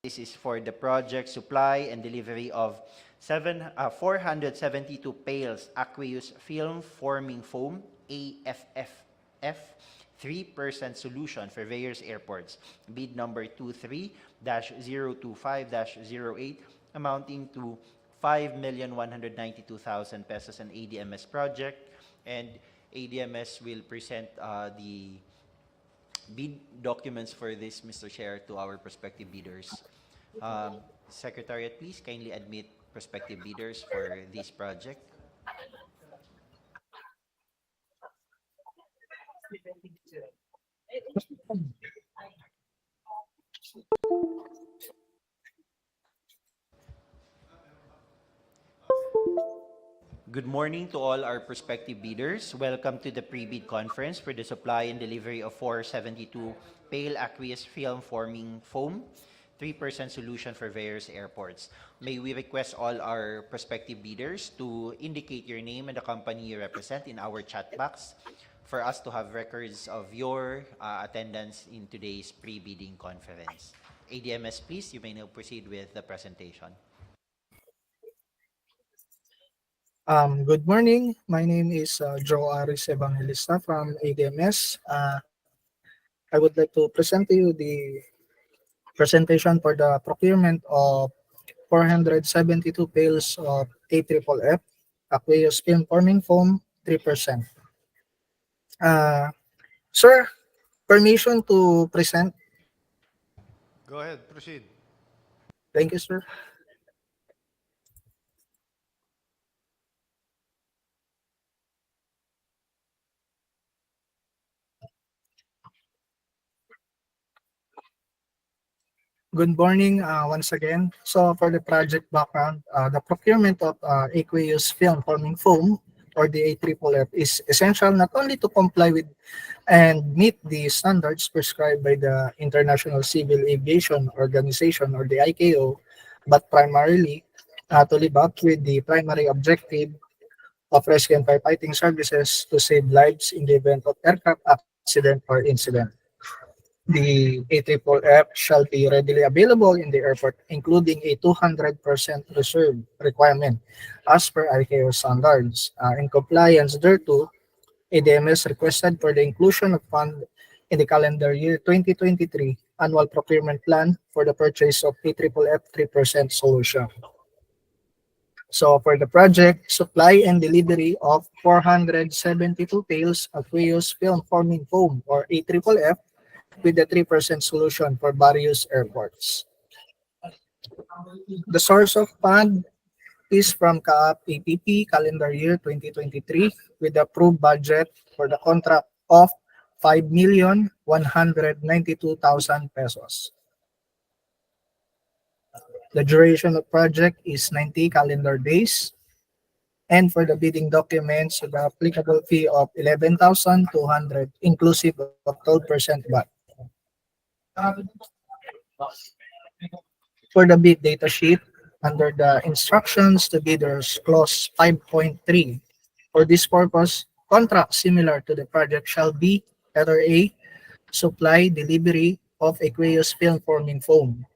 This is for the project supply and delivery of 472 Pails Aqueous Film Forming Foam AFFF 3% solution for various airports. Bid number 23-025-08 amounting to 5,192,000 pesos an ADMS project, and ADMS will present the bid documents for this, Mr. Chair, to our prospective bidders. Secretariat, please kindly admit prospective bidders for this project. Good morning to all our prospective bidders. Welcome to the pre-bid conference for the supply and delivery of 472 Pail Aqueous Film Forming Foam 3% solution for various airports. May we request all our prospective bidders to indicate your name and the company you represent in our chat box for us to have records of your attendance in today's pre-bidding conference. ADMS, please, you may now proceed with the presentation. Good morning. My name is Joe Aris Evangelista from ADMS. I would like to present to you the presentation for the procurement of 472 pails of AFFF Aqueous Film Forming Foam 3%. Sir, permission to present. Go ahead, proceed. Thank you, sir. Good morning once again. So for the project background, the procurement of aqueous film forming foam or the AFFF is essential not only to comply with and meet the standards prescribed by the International Civil Aviation Organization or the ICAO, but primarily to live up with the primary objective of rescue and firefighting services to save lives in the event of aircraft accident or incident. The AFFF shall be readily available in the airport, including a 200% reserve requirement as per ICAO standards. In compliance thereto, ADMS requested for the inclusion of fund in the calendar year 2023 annual procurement plan for the purchase of AFFF 3% solution. So for the project, supply and delivery of 472 pails of aqueous film forming foam or AFFF with the 3% solution for various airports. The source of fund is from CAAP APP calendar year 2023 with the approved budget for the contract of 5,192,000 pesos. The duration of project is 90 calendar days. And for the bidding documents, the applicable fee of 11,200 inclusive of 12% VAT. For the bid data sheet, under the instructions to bidders, clause 5.3. For this purpose, contracts similar to the project shall be letter A, supply delivery of aqueous film forming foam.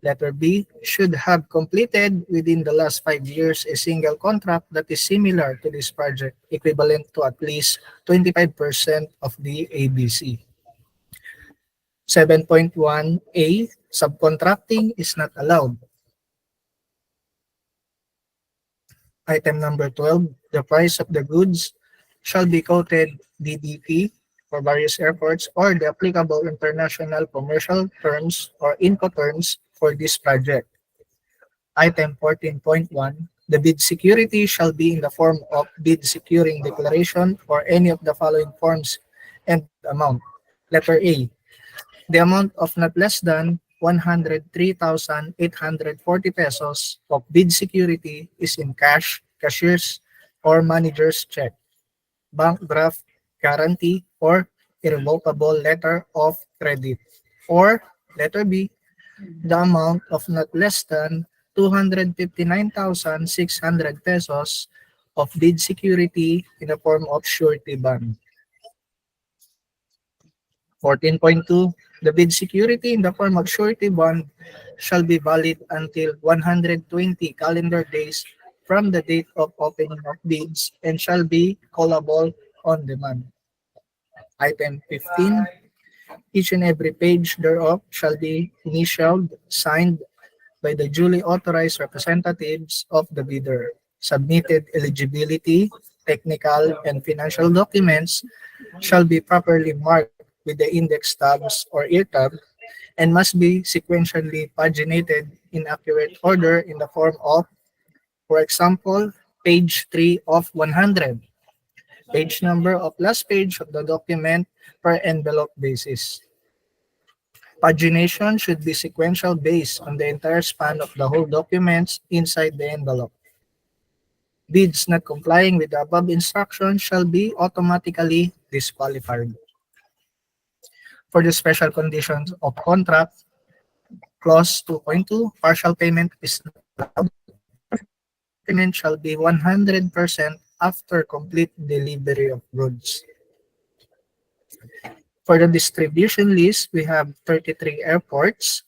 Letter B, should have completed within the last 5 years a single contract that is similar to this project, equivalent to at least 25% of the ABC. 7.1A, subcontracting is not allowed. Item number 12, the price of the goods shall be quoted DDP for various airports or the applicable international commercial terms or Incoterms for this project. Item 14.1, the bid security shall be in the form of bid securing declaration or any of the following forms and amount. Letter A, the amount of not less than 103,840 pesos of bid security is in cash, cashier's or manager's check, bank draft, guarantee, or irrevocable letter of credit. Or letter B, the amount of not less than 259,600 pesos of bid security in the form of surety bond. 14.2, the bid security in the form of surety bond shall be valid until 120 calendar days from the date of opening of bids and shall be callable on demand. Item 15, each and every page thereof shall be initialed, signed by the duly authorized representatives of the bidder. Submitted eligibility, technical, and financial documents shall be properly marked with the index tabs or ear tab and must be sequentially paginated in accurate order in the form of, for example, page 3 of 100, page number of last page of the document per envelope basis. Pagination should be sequential based on the entire span of the whole documents inside the envelope. Bids not complying with the above instructions shall be automatically disqualified. For the special conditions of contract, clause 2.2, partial payment is not allowed. Payment shall be 100% after complete delivery of goods. For the distribution list, we have 33 airports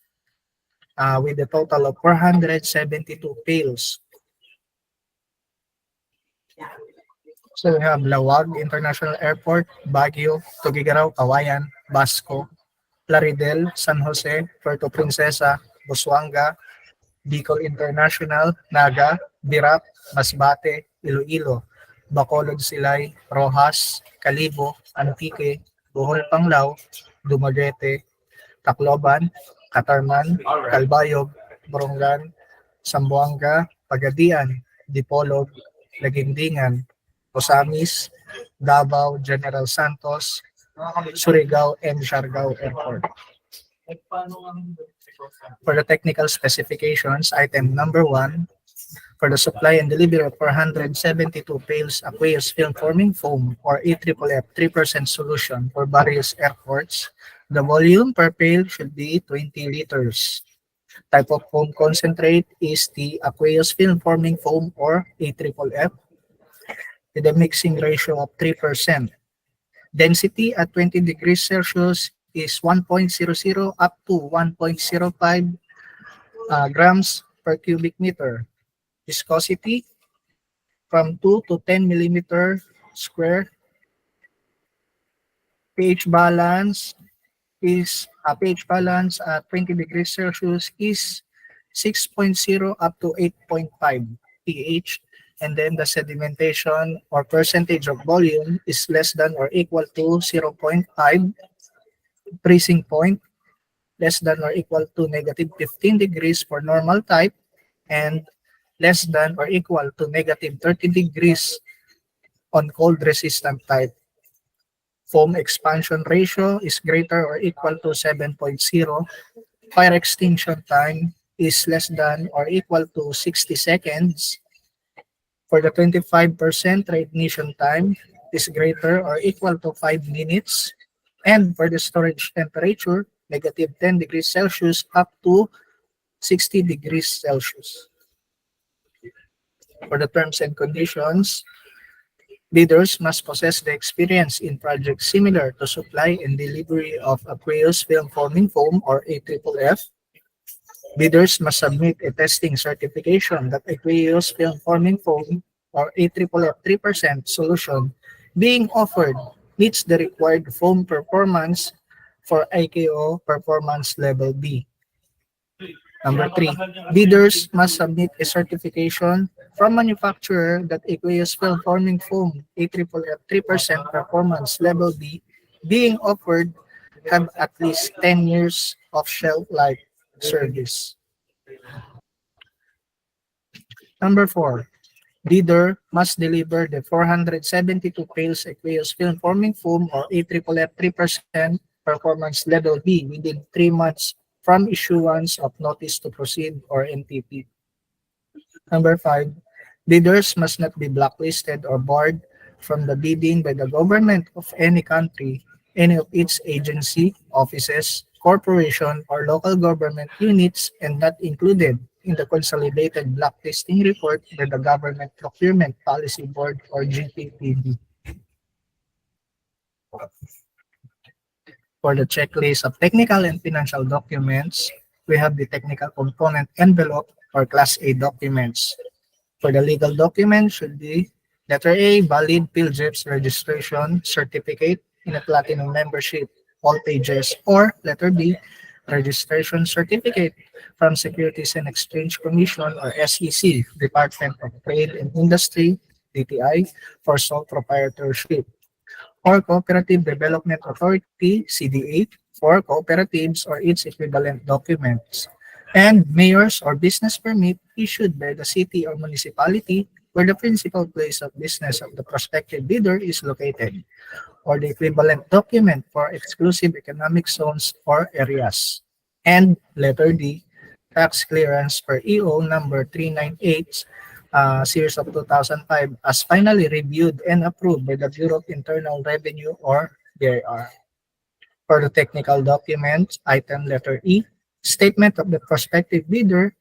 with a total of 472 Pails. So we have Lawag International Airport, Baguio, Tuguegarao, Kawayan, Basco, Plaridel, San Jose, Puerto Princesa, Busuanga, Bicol International, Naga, Birac, Masbate, Iloilo, Bacolod Silay, Rojas, Calibo, Antique, Bohol Panglao, Dumaguete, Tacloban, Catarman, Calbayog, Borongan, Zamboanga, Pagadian, Dipolog, Lagindingan, Osamis, Davao, General Santos, Surigao, and Siargao Airport. For the technical specifications, item number 1, for the supply and delivery of 472 Pails Aqueous film forming foam or AFFF 3% solution for various airports, the volume per pail should be 20 liters. Type of foam concentrate is the Aqueous film forming foam or AFFF with a mixing ratio of 3%. Density at 20 degrees Celsius is 1.00 up to 1.05 grams per cubic meter. Viscosity from 2 to 10 millimeter square. pH balance at 20 degrees Celsius is 6.0 up to 8.5 pH. And then the sedimentation or percentage of volume is less than or equal to 0.5. Freezing point, less than or equal to negative 15 degrees for normal type and less than or equal to negative 30 degrees on cold resistant type. Foam expansion ratio is greater or equal to 7.0. Fire extinction time is less than or equal to 60 seconds. For the 25% reignition time is greater or equal to 5 minutes. And for the storage temperature, negative 10 degrees Celsius up to 60 degrees Celsius. For the terms and conditions, bidders must possess the experience in projects similar to supply and delivery of aqueous film forming foam or AFFF. Bidders must submit a testing certification that aqueous film forming foam or AFFF 3% solution being offered meets the required foam performance for ICAO Performance Level B. Number 3, bidders must submit a certification from manufacturer that aqueous film forming foam AFFF 3% Performance Level B being offered have at least 10 years of shelf life service. Number 4, bidder must deliver the 472 Pails aqueous film forming foam or AFFF 3% Performance Level B within 3 months from issuance of Notice to Proceed or NTP. Number 5, bidders must not be blacklisted or barred from the bidding by the government of any country, any of its agency, offices, corporation, or local government units, and not included in the Consolidated Blacklisting Report by the Government Procurement Policy Board or GPPB. For the checklist of technical and financial documents, we have the technical component envelope or Class A documents. For the legal document should be letter A, valid PhilJEPS registration certificate in a platinum membership, all pages, or letter B, registration certificate from Securities and Exchange Commission or SEC, Department of Trade and Industry, DTI, for sole proprietorship, or Cooperative Development Authority, CDA, for cooperatives or its equivalent documents, and mayor's or business permit issued by the city or municipality where the principal place of business of the prospective bidder is located, or the equivalent document for exclusive economic zones or areas. And letter D, tax clearance per EO number 398, series of 2005, as finally reviewed and approved by the Bureau of Internal Revenue or BIR. For the technical documents, item letter E, statement of the prospective bidder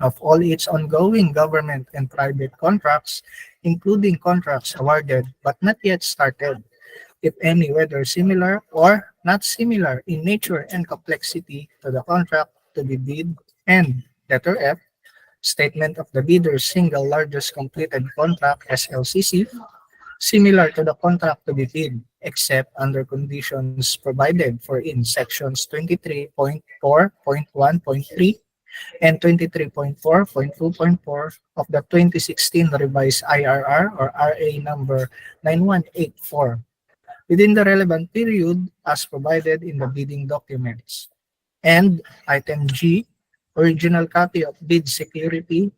of all its ongoing government and private contracts, including contracts awarded but not yet started, if any, whether similar or not similar in nature and complexity to the contract to be bid, and letter F, statement of the bidder's single largest completed contract, SLCC, similar to the contract to be bid, except under conditions provided for in sections 23.4.1.3 and 23.4.2.4 of the 2016 revised IRR or RA number 9184 within the relevant period as provided in the bidding documents. And item G, original copy of bid security,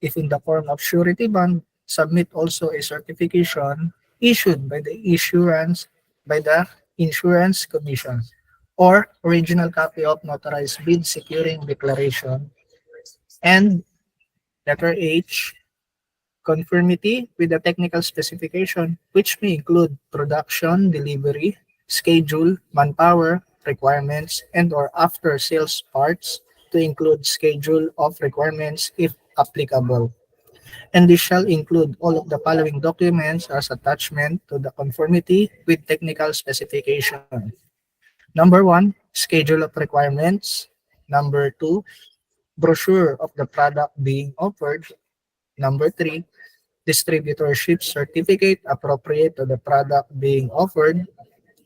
if in the form of surety bond, submit also a certification issued by the Insurance Commission, or original copy of notarized bid securing declaration. And letter H, conformity with the technical specification, which may include production, delivery, schedule, manpower, requirements, and or after sales parts, to include schedule of requirements if applicable. And this shall include all of the following documents as attachment to the conformity with technical specification. Number 1, schedule of requirements. Number 2, brochure of the product being offered. Number 3, distributorship certificate appropriate to the product being offered.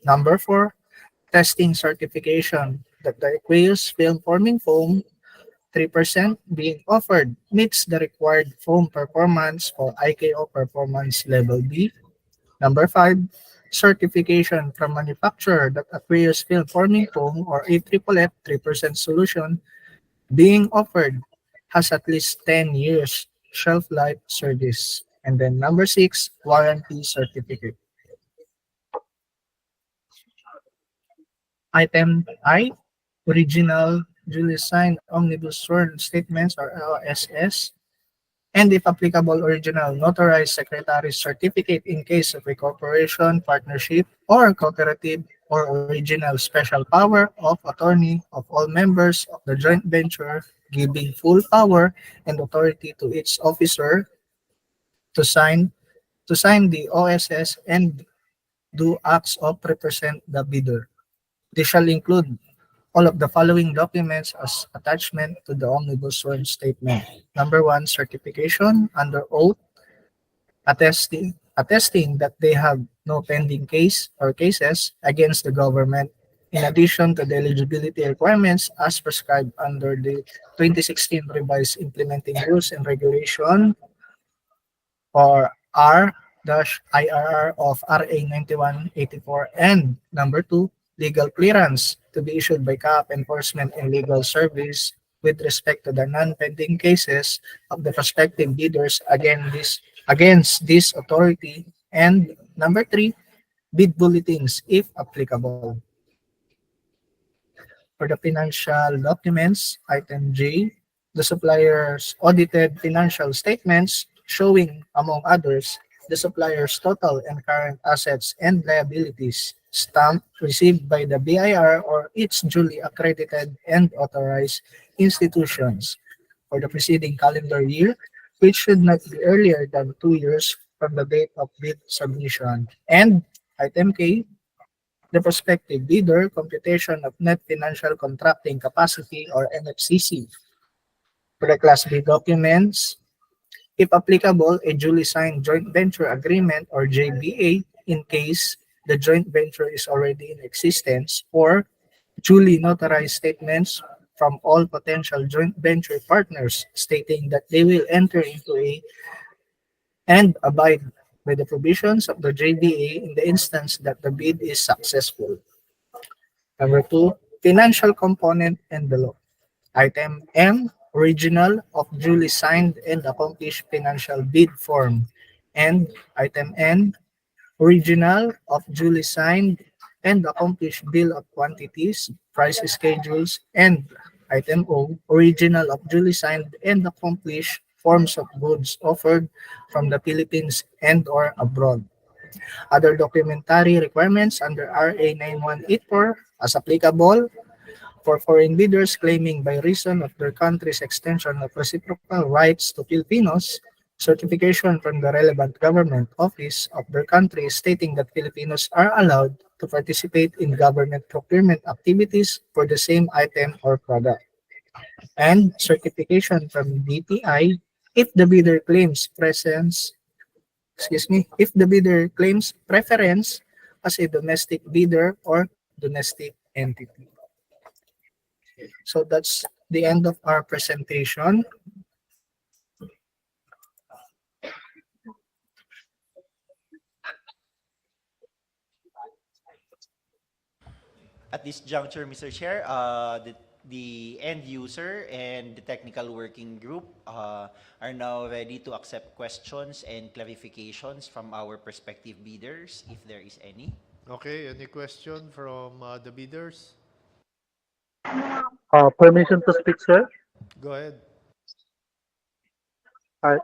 Number 4, testing certification that the aqueous film forming foam 3% being offered meets the required foam performance for IKO performance level B. Number 5, certification from manufacturer that aqueous film forming foam or AFFF 3% solution being offered has at least 10 years shelf life service. And then number 6, warranty certificate. Item I, original duly signed omnibus sworn statements or OSS, and if applicable, original notarized secretary's certificate in case of a corporation, partnership, or cooperative, or original special power of attorney of all members of the joint venture, giving full power and authority to its officer to sign the OSS and do acts of represent the bidder. This shall include all of the following documents as attachment to the omnibus sworn statement. Number 1, certification under oath attesting that they have no pending case or cases against the government, in addition to the eligibility requirements as prescribed under the 2016 revised implementing rules and regulation or R-IRR of RA 9184. And number 2, legal clearance to be issued by CAAP Enforcement and Legal Service with respect to the non-pending cases of the prospective bidders against this authority. And number 3, bid bulletins if applicable. For the financial documents, item J, the supplier's audited financial statements showing, among others, the supplier's total and current assets and liabilities, stamp received by the BIR or its duly accredited and authorized institutions for the preceding calendar year, which should not be earlier than 2 years from the date of bid submission. And item K, the prospective bidder, computation of net financial contracting capacity or NFCC. For the Class B documents, if applicable, a duly signed joint venture agreement or JVA in case the joint venture is already in existence, or duly notarized statements from all potential joint venture partners stating that they will enter into a and abide by the provisions of the JVA in the instance that the bid is successful. Number two, financial component and the law. Item M, original of duly signed and accomplished financial bid form. And item N, original of duly signed and accomplished bill of quantities, price schedules, and item O, original of duly signed and accomplished forms of goods offered from the Philippines and or abroad. Other documentary requirements under RA 9184 as applicable for foreign bidders claiming by reason of their country's extension of reciprocal rights to Filipinos, certification from the relevant government office of their country stating that Filipinos are allowed to participate in government procurement activities for the same item or product, and certification from DTI if the bidder claims if the bidder claims preference as a domestic bidder or domestic entity. So that's the end of our presentation. At this juncture, Mr. Chair, the end user and the technical working group are now ready to accept questions and clarifications from our prospective bidders, if there is any. Okay, any question from the bidders? Permission to speak, sir. Go ahead. Hi.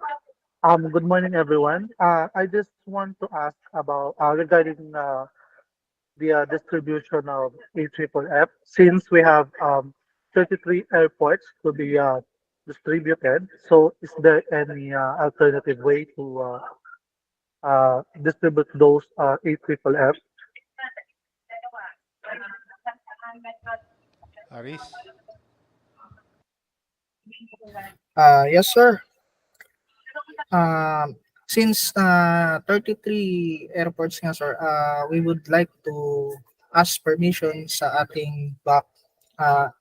Good morning, everyone. I just want to ask about regarding the distribution of AFFF. Since we have 33 airports to be distributed, so is there any alternative way to distribute those AFFF? Aris? Yes, sir. Since 33 airports nga, sir, we would like to ask permission sa ating BAC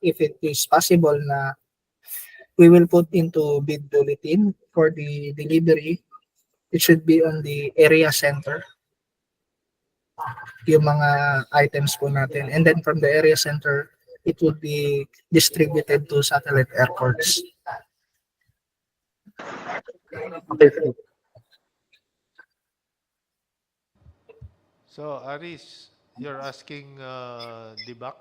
if it is possible na we will put into bid bulletin for the delivery. It should be on the area center, yung mga items po natin. And then from the area center, it would be distributed to satellite airports. Okay, sir. So, Aris, you're asking the BAC?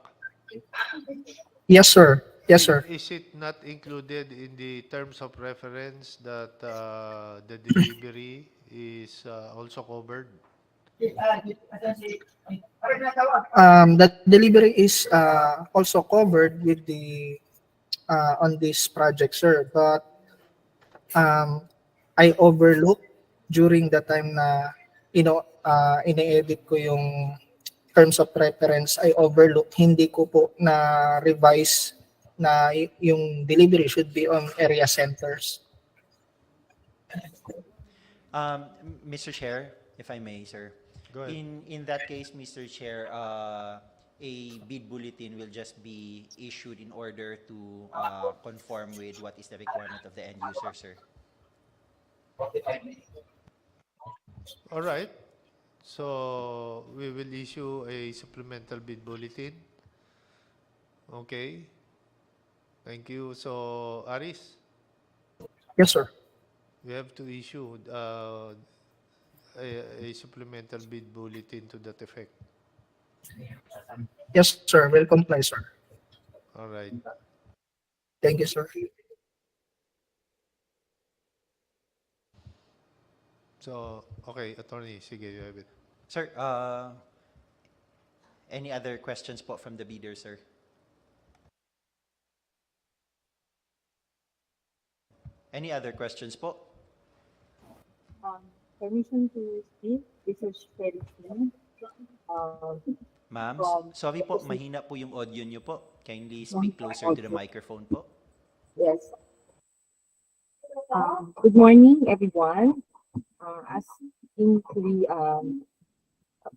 Yes, sir. Yes, sir. Is it not included in the terms of reference that the delivery is also covered? The delivery is also covered with the on this project, sir. But I overlooked during the time na ine-edit ko yung terms of reference. I overlooked, hindi ko po na revise na yung delivery should be on area centers. Mr. Chair, if I may, sir. Go ahead. In that case, Mr. Chair, a bid bulletin will just be issued in order to conform with what is the requirement of the end user, sir. All right. So, we will issue a supplemental bid bulletin. Okay. Thank you. So, Aris? Yes, sir. We have to issue a supplemental bid bulletin to that effect. Yes, sir. Will comply, sir. All right. Thank you, sir. So, okay, attorney, sige, you have it. Sir, any other questions po from the bidder, sir? Any other questions po? Permission to speak. This is Sherry. Ma'am, from sorry po, opposition. mahina po yung audio nyo po. Kindly speak closer to the Okay. microphone po. Yes. Good morning, everyone. Asking to the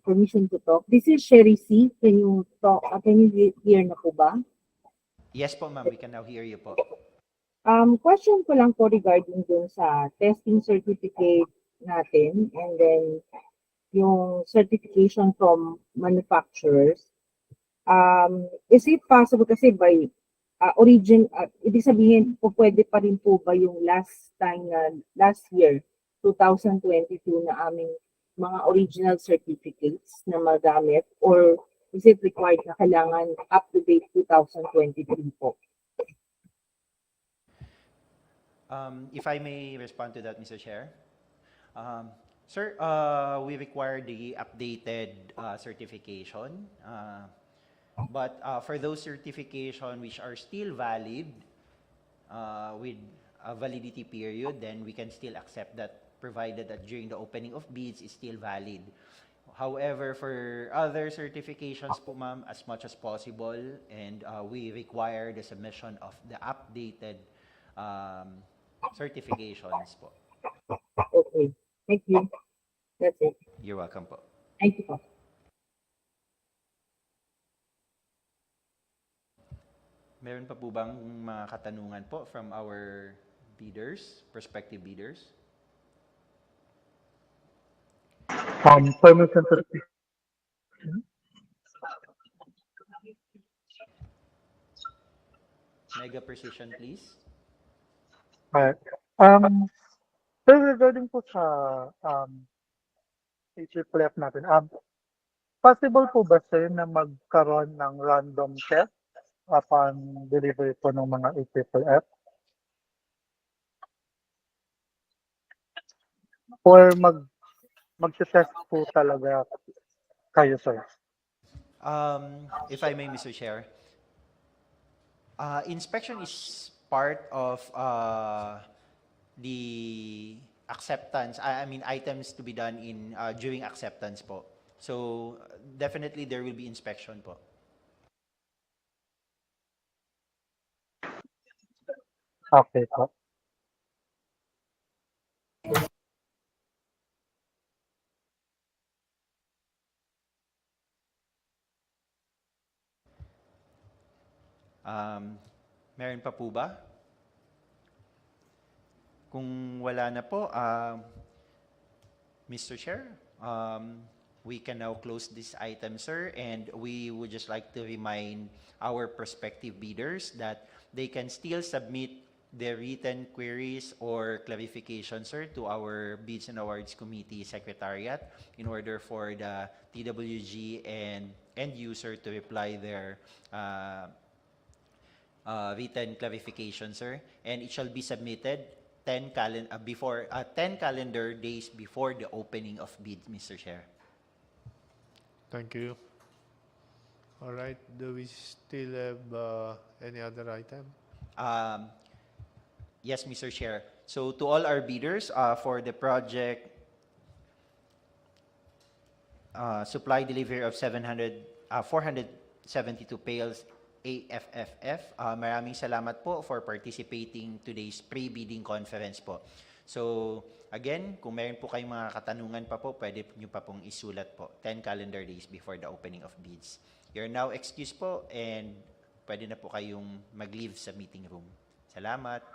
permission to talk. This is Sherry C. Can you talk? Can you hear na po ba? Yes po, ma'am. We can now hear you po. Question ko lang po regarding dun sa testing certificate natin and then yung certification from manufacturers. Is it possible kasi by ibig sabihin po pwede pa rin po ba yung last year, 2022 na aming mga original certificates na magamit or is it required na kailangan up to date 2023 po? If I may respond to that, Mr. Chair. Sir, we require the updated certification. But for those certification which are still valid with a validity period, then we can still accept that provided that during the opening of bids is still valid. However, for other certifications po ma'am, as much as possible, and we require the submission of the updated certifications po. Okay, thank you. That's it. You're welcome po. Thank you po. Meron pa po bang mga katanungan po from our bidders, prospective bidders? Permission to speak. Mega Precision, please. Alright. Sir, regarding po sa HFF natin, possible po ba sir na magkaroon ng random test upon delivery po ng mga HFF? Or mag-test po talaga kayo, sir? If I may, Mr. Chair, inspection is part of the acceptance. I mean, items to be done in during acceptance po. So definitely there will be inspection po. Okay po. Meron pa po ba? Kung wala na po, Mr. Chair, we can now close this item, sir, and we would just like to remind our prospective bidders that they can still submit their written queries or clarifications, sir, to our Bids and Awards Committee Secretariat in order for the TWG and end user to reply their written clarification, sir, and it shall be submitted 10 calendar days before the opening of bids, Mr. Chair. Thank you. All right. Do we still have any other item? Yes, Mr. Chair. So to all our bidders for the project supply delivery of 472 pails AFFF. Maraming salamat po for participating today's pre-bidding conference po. So again, kung meron po kayong mga katanungan pa po, pwede nyo pa pong isulat po 10 calendar days before the opening of bids. You're now excused po and pwede na po kayong mag-leave sa meeting room. Salamat.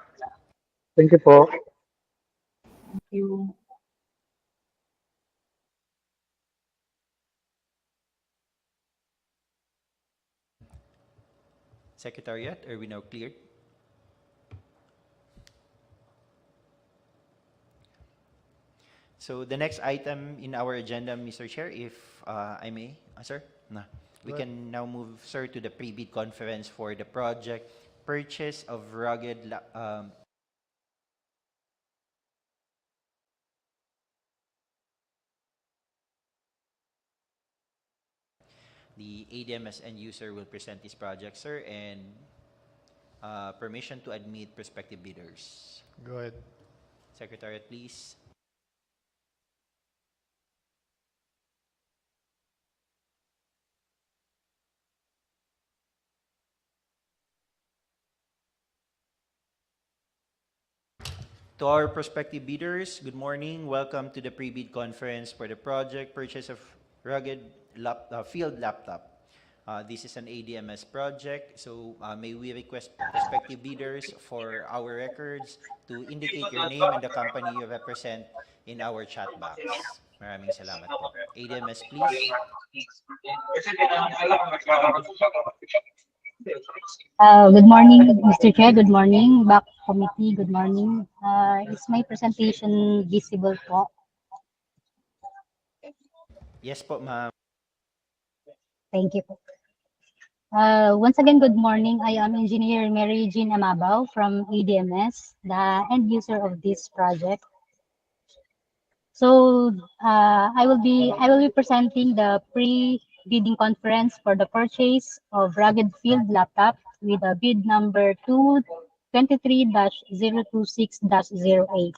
Thank you po. Thank you. Secretariat, are we now cleared? So the next item in our agenda, Mr. Chair, if I may, sir? No. We can now move, sir, to the pre-bid conference for the project purchase of rugged the ADMS end user will present this project, sir, and permission to admit prospective bidders. Go ahead. Secretariat, please. To our prospective bidders, good morning. Welcome to the pre-bid conference for the project purchase of rugged field laptop. This is an ADMS project, so may we request prospective bidders for our records to indicate your name and the company you represent in our chat box. Maraming salamat po. ADMS, please. Good morning, Mr. Chair. Good morning, BAC Committee. Good morning. Is my presentation visible po? Yes po, ma'am. Thank you po. Once again, good morning. I am Engineer Mary Jean Amabaw from ADMS, the end user of this project. So I will be presenting the pre-bidding conference for the purchase of rugged field laptop with a bid number 223-026-08.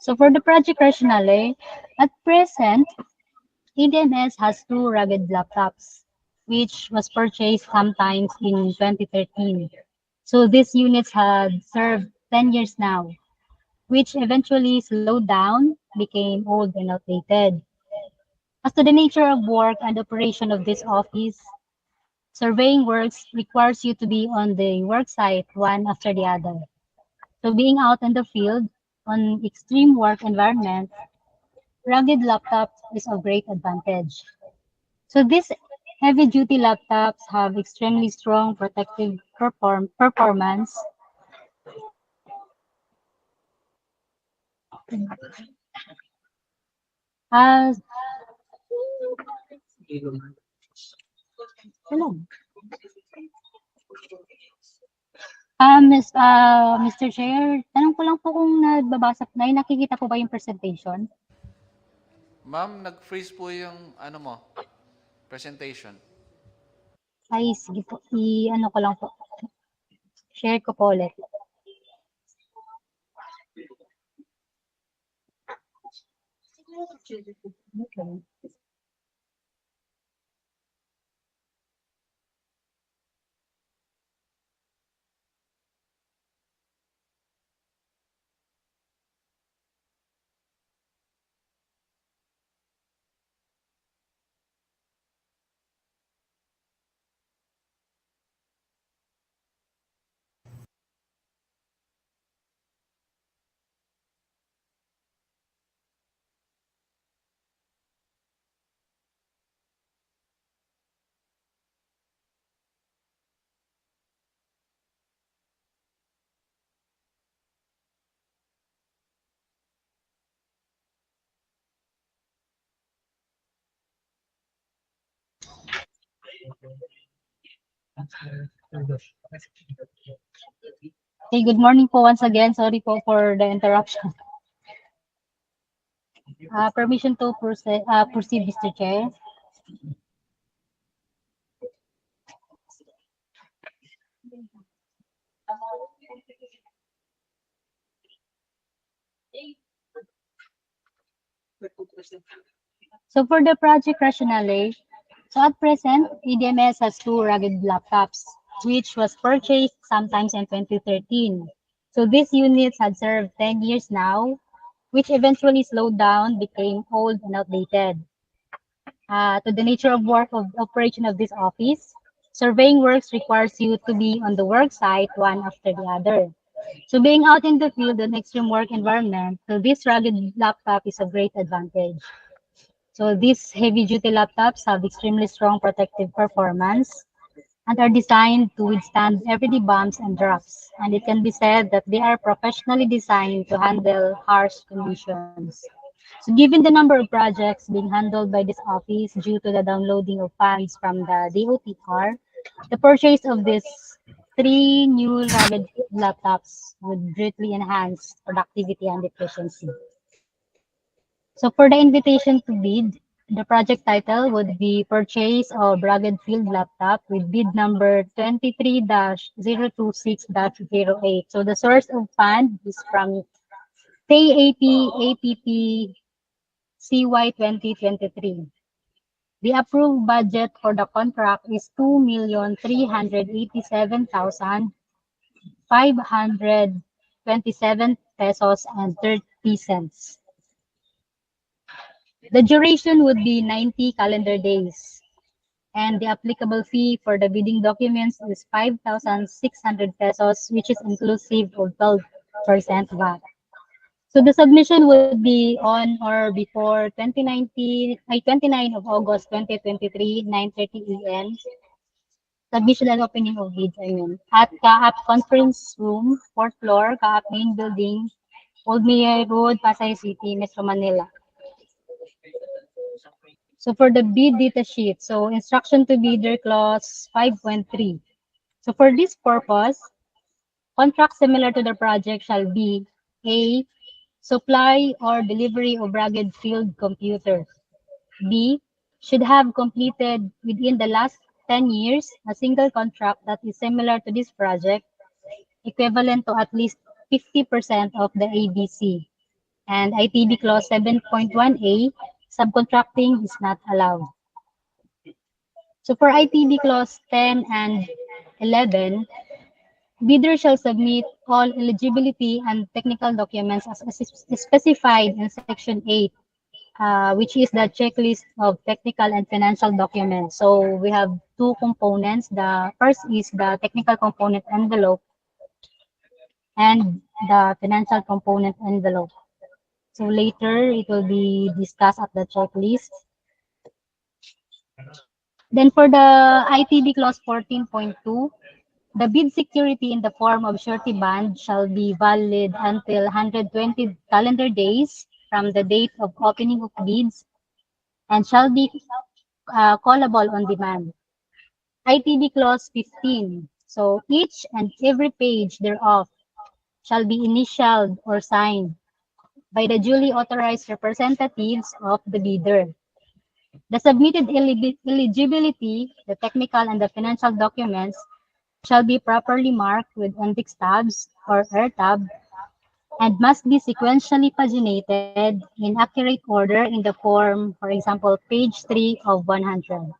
So for the project rationale, at present, ADMS has two rugged laptops, which was purchased sometimes in 2013. So these units had served 10 years now, which eventually slowed down, became old and outdated. As to the nature of work and operation of this office, surveying works requires you to be on the work site one after the other. So being out in the field on extreme work environment, rugged laptops is of great advantage. So these heavy-duty laptops have extremely strong protective performance. As Mr. Chair, tanong ko lang po kung nagbabasa na nakikita po ba yung presentation? Ma'am, nag-freeze po yung ano mo, presentation. Ay, sige po. I-ano ko lang po. Share ko po ulit. Okay. Okay, good morning po once again. Sorry po for the interruption. Permission to proceed, Mr. Chair. So for the project rationale, so at present, ADMS has two rugged laptops, which was purchased sometimes in 2013. So these units had served 10 years now, which eventually slowed down, became old and outdated. To the nature of work of operation of this office, surveying works requires you to be on the work site one after the other. So being out in the field in extreme work environment, so this rugged laptop is a great advantage. So these heavy-duty laptops have extremely strong protective performance and are designed to withstand everyday bumps and drops. And it can be said that they are professionally designed to handle harsh conditions. So given the number of projects being handled by this office due to the downloading of funds from the DOTR, the purchase of these three new rugged laptops would greatly enhance productivity and efficiency. So for the invitation to bid, the project title would be Purchase of Rugged Field Laptop with bid number 23-026-08. So the source of fund is from CAAP APP CY 2023. The approved budget for the contract is 2,387,500 27 pesos and 30 cents. The duration would be 90 calendar days, and the applicable fee for the bidding documents is 5,600 pesos, which is inclusive of 12% VAT. So the submission would be on or before 29 of August 2023, 9:30 a.m. Submission and opening of bids, at CAAP Conference Room, 4th floor, CAAP Main Building, Old Mayor Road, Pasay City, Metro Manila. So for the bid data sheet, so instruction to bidder clause 5.3. So for this purpose, contracts similar to the project shall be A, supply or delivery of rugged field computers. B, should have completed within the last 10 years a single contract that is similar to this project, equivalent to at least 50% of the ABC. And ITB clause 7.1A, subcontracting is not allowed. So for ITB clause 10 and 11, bidder shall submit all eligibility and technical documents as specified in section 8, which is the checklist of technical and financial documents. So we have two components. The first is the technical component envelope and the financial component envelope. So later it will be discussed at the checklist. Then for the ITB clause 14.2, the bid security in the form of surety bond shall be valid until 120 calendar days from the date of opening of bids and shall be callable on demand. ITB clause 15. So each and every page thereof shall be initialed or signed by the duly authorized representatives of the bidder. The submitted eligibility, the technical and the financial documents shall be properly marked with index tabs or air tab and must be sequentially paginated in accurate order in the form, for example, page 3 of 100.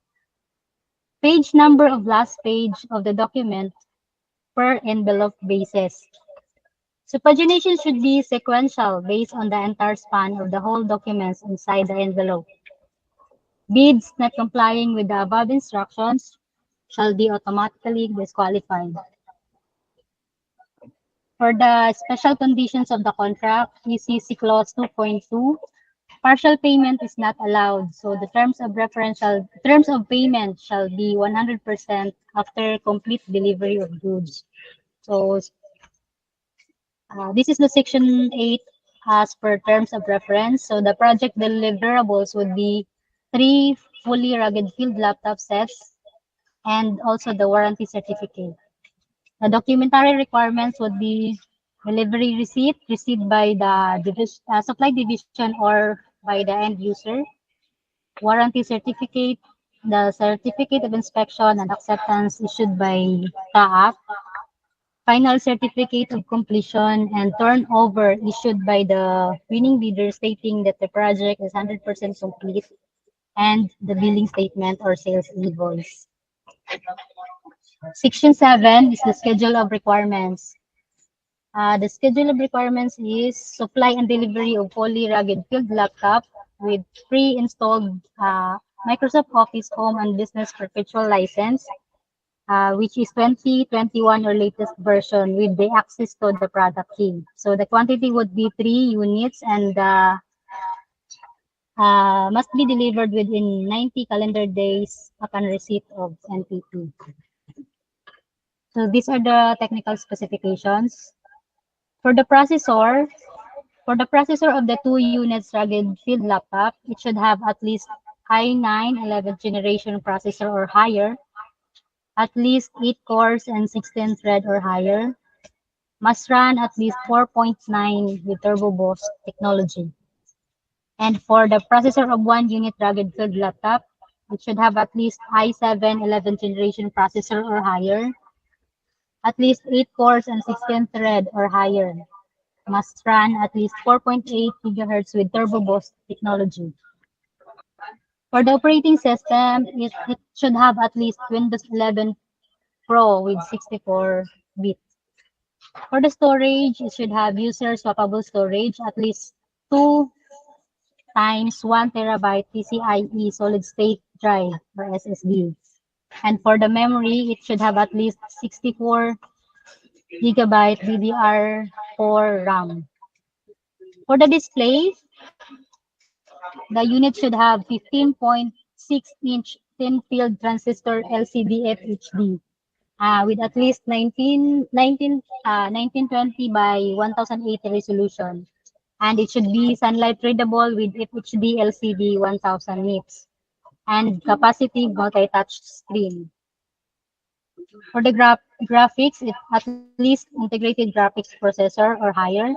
Page number of last page of the document per envelope basis. So pagination should be sequential based on the entire span of the whole documents inside the envelope. Bids not complying with the above instructions shall be automatically disqualified. For the special conditions of the contract, ECC clause 2.2, partial payment is not allowed. So the terms of payment shall be 100% after complete delivery of goods. So this is the section 8 as per terms of reference. So the project deliverables would be 3 fully rugged field laptop sets and also the warranty certificate. The documentary requirements would be delivery receipt received by the supply division or by the end user, warranty certificate, the certificate of inspection and acceptance issued by CAAP, final certificate of completion and turnover issued by the winning bidder stating that the project is 100% complete, and the billing statement or sales invoice. Section 7 is the schedule of requirements. The schedule of requirements is supply and delivery of fully rugged field laptop with pre-installed Microsoft Office Home and Business Perpetual License, which is 2021 or latest version with the access to the product key. So the quantity would be 3 units and must be delivered within 90 calendar days upon receipt of NTP. So these are the technical specifications. For the processor of the 2 units rugged field laptop, it should have at least i9 11th generation processor or higher, at least 8 cores and 16 thread or higher, must run at least 4.9 with turbo boost technology. And for the processor of 1 unit rugged field laptop, it should have at least i7 11th generation processor or higher, at least 8 cores and 16 thread or higher, must run at least 4.8 gigahertz with turbo boost technology. For the operating system, it should have at least Windows 11 Pro with 64 bits. For the storage, it should have user swappable storage, at least 2 times 1 terabyte PCIe solid state drive or SSD. And for the memory, it should have at least 64 gigabyte DDR4 RAM. For the display, the unit should have 15.6-inch thin-field transistor LCD FHD with at least 1920 by 1080 resolution. And it should be sunlight readable with FHD LCD 1000 nits and capacitive multi-touch screen. For the graphics, it at least integrated graphics processor or higher.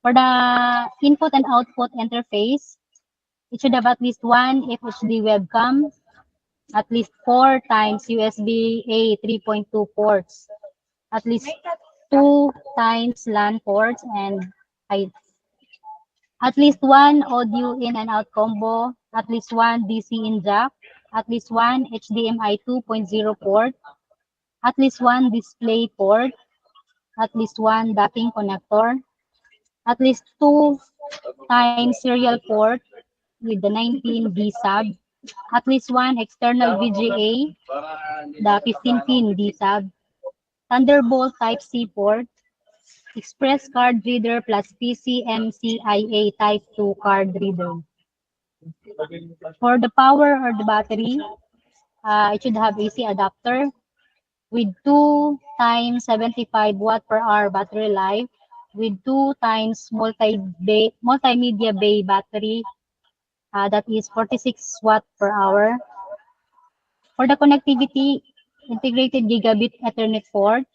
For the input and output interface, it should have at least one FHD webcam, at least 4 times USB-A 3.2 ports, at least 2 times LAN ports, and at least one audio in and out combo, at least one DC in jack, at least one HDMI 2.0 port, at least one display port, at least one docking connector, at least 2 times serial port with the 19D sub, at least one external VGA, the 15-pin D sub, Thunderbolt Type-C port, Express card reader plus PCMCIA Type 2 card reader. For the power or the battery, it should have AC adapter with 2 times 75 watt per hour battery life with 2 times multimedia bay battery that is 46 watt per hour. For the connectivity, integrated gigabit Ethernet port,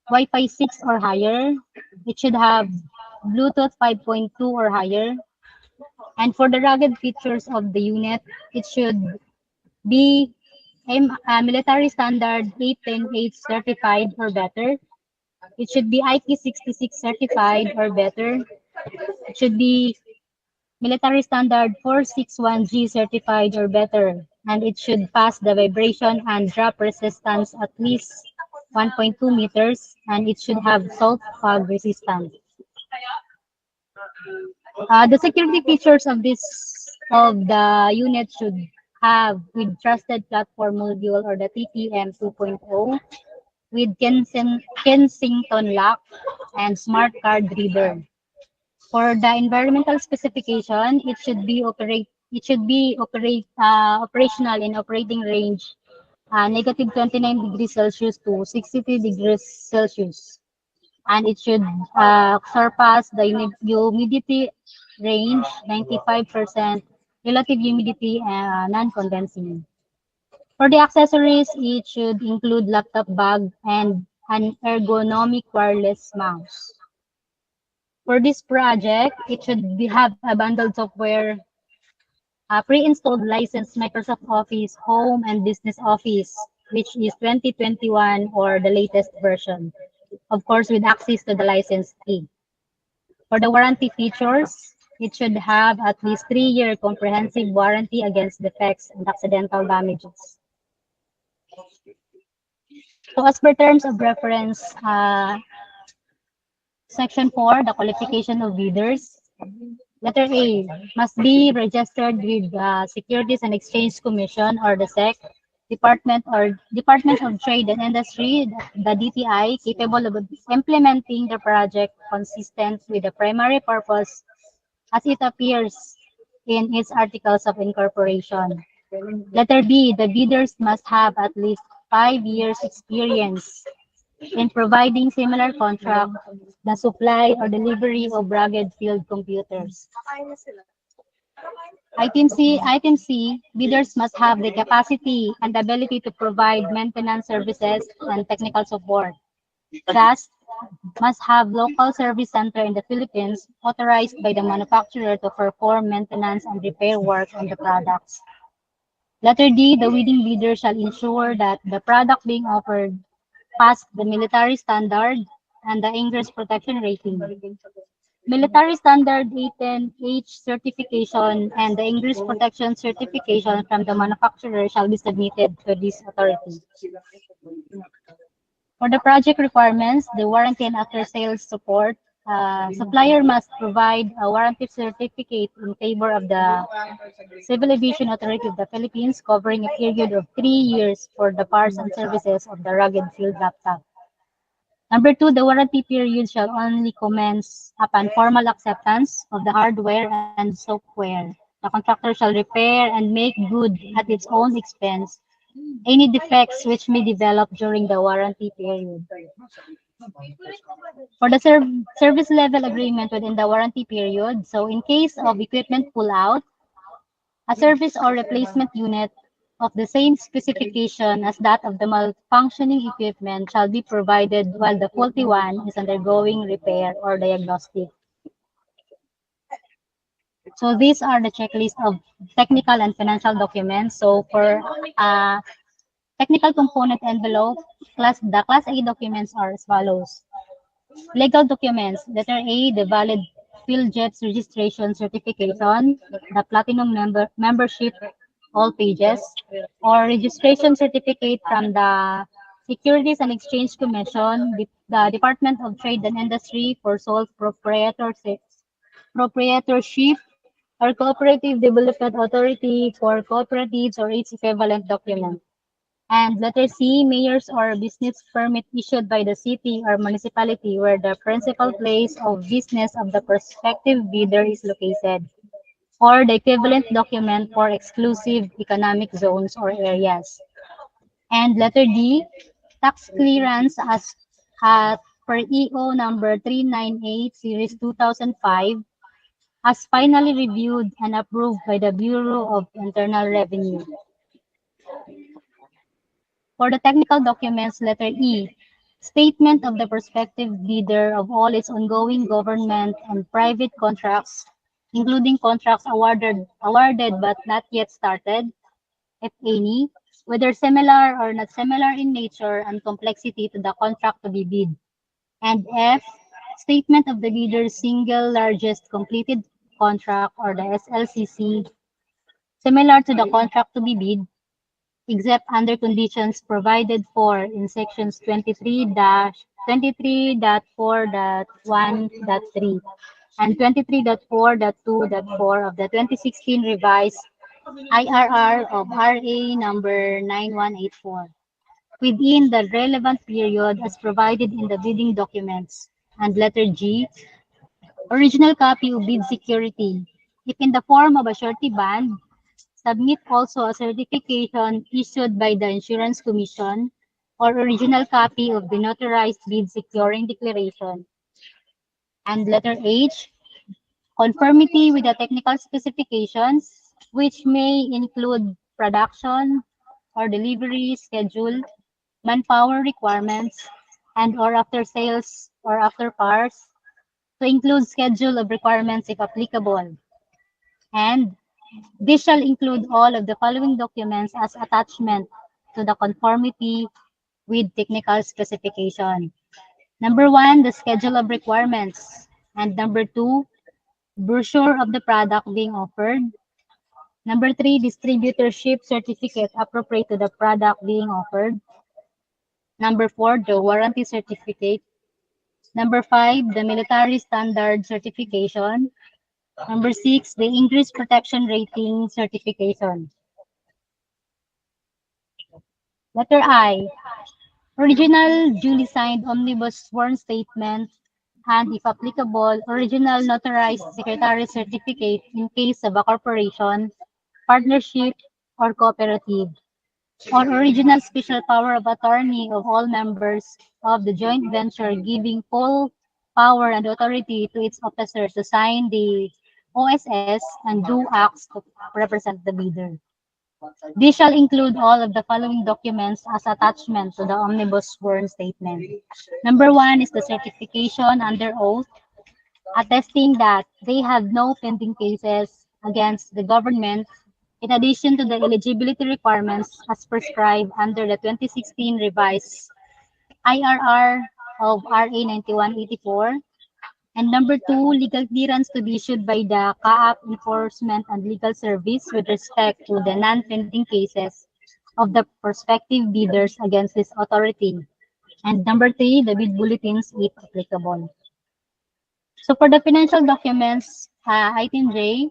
Wi-Fi 6 or higher. It should have Bluetooth 5.2 or higher. And for the rugged features of the unit, it should be military standard 810H certified or better. It should be IP66 certified or better. It should be military standard 461G certified or better. And it should pass the vibration and drop resistance at least 1.2 meters. And it should have salt fog resistance. The security features of the unit should have with trusted platform module or the TPM 2.0 with Kensington lock and smart card reader. For the environmental specification, it should be operational in operating range negative 29 degrees Celsius to 63 degrees Celsius. And it should surpass the humidity range 95%, relative humidity, non-condensing. For the accessories, it should include laptop bag and an ergonomic wireless mouse. For this project, it should have a bundled software, a pre-installed licensed Microsoft Office Home and Business Office, which is 2021 or the latest version. Of course, with access to the license fee. For the warranty features, it should have at least 3-year comprehensive warranty against defects and accidental damages. So as per terms of reference, Section 4, the qualification of bidders. Letter A, must be registered with the Securities and Exchange Commission or the SEC, Department of Trade and Industry, the DTI, capable of implementing the project consistent with the primary purpose as it appears in its articles of incorporation. Letter B, the bidders must have at least 5 years experience in providing similar contract, the supply or delivery of rugged field computers. Item C, bidders must have the capacity and ability to provide maintenance services and technical support. Thus, must have local service center in the Philippines authorized by the manufacturer to perform maintenance and repair work on the products. Letter D, the winning bidder shall ensure that the product being offered passed the military standard and the Ingress protection rating. Military Standard 810H certification and the Ingress protection certification from the manufacturer shall be submitted to this authority. For the project requirements, the warranty and after-sales support, supplier must provide a warranty certificate in favor of the Civil Aviation Authority of the Philippines covering a period of 3 years for the parts and services of the rugged field laptop. Number 2, the warranty period shall only commence upon formal acceptance of the hardware and software. The contractor shall repair and make good at its own expense any defects which may develop during the warranty period. For the service level agreement within the warranty period, so in case of equipment pull-out, a service or replacement unit of the same specification as that of the malfunctioning equipment shall be provided while the faulty one is undergoing repair or diagnostic. So these are the checklist of technical and financial documents. So for technical component envelope, the Class A documents are as follows. Legal documents, letter A, the valid PhilJets registration certification, the platinum membership, all pages, or registration certificate from the Securities and Exchange Commission, the Department of Trade and Industry for sole proprietorship, or Cooperative Development Authority for cooperatives or its equivalent document. And letter C, mayor's or business permit issued by the city or municipality where the principal place of business of the prospective bidder is located, or the equivalent document for exclusive economic zones or areas. And letter D, tax clearance as per EO number 398 series 2005 as finally reviewed and approved by the Bureau of Internal Revenue. For the technical documents, letter E, statement of the prospective bidder of all its ongoing government and private contracts, including contracts awarded but not yet started, if any, whether similar or not similar in nature and complexity to the contract to be bid. And F, statement of the bidder's single largest completed contract or the SLCC, similar to the contract to be bid, except under conditions provided for in sections 23-4.1.3 and 23.4.2.4 of the 2016 revised IRR of RA number 9184 within the relevant period as provided in the bidding documents. And letter G, original copy of bid security, if in the form of a surety bond, submit also a certification issued by the Insurance Commission or original copy of the notarized bid securing declaration. And letter H, conformity with the technical specifications, which may include production or delivery schedule, manpower requirements, and or after sales or after parts, to include schedule of requirements if applicable. And this shall include all of the following documents as attachment to the conformity with technical specification. Number 1, the schedule of requirements. And number 2, brochure of the product being offered. Number 3, distributorship certificate appropriate to the product being offered. Number 4, the warranty certificate. Number 5, the military standard certification. Number 6, the English protection rating certification. Letter I, original duly signed omnibus sworn statement and, if applicable, original notarized secretary certificate in case of a corporation, partnership, or cooperative, or original special power of attorney of all members of the joint venture giving full power and authority to its officers to sign the OSS and do acts to represent the bidder. This shall include all of the following documents as attachment to the omnibus sworn statement. Number 1 is the certification under oath, attesting that they have no pending cases against the government, in addition to the eligibility requirements as prescribed under the 2016 revised IRR of RA 9184. And number 2, legal clearance to be issued by the CAAP Enforcement and Legal Service with respect to the non-pending cases of the prospective bidders against this authority. And number 3, the bid bulletins if applicable. So for the financial documents, item J,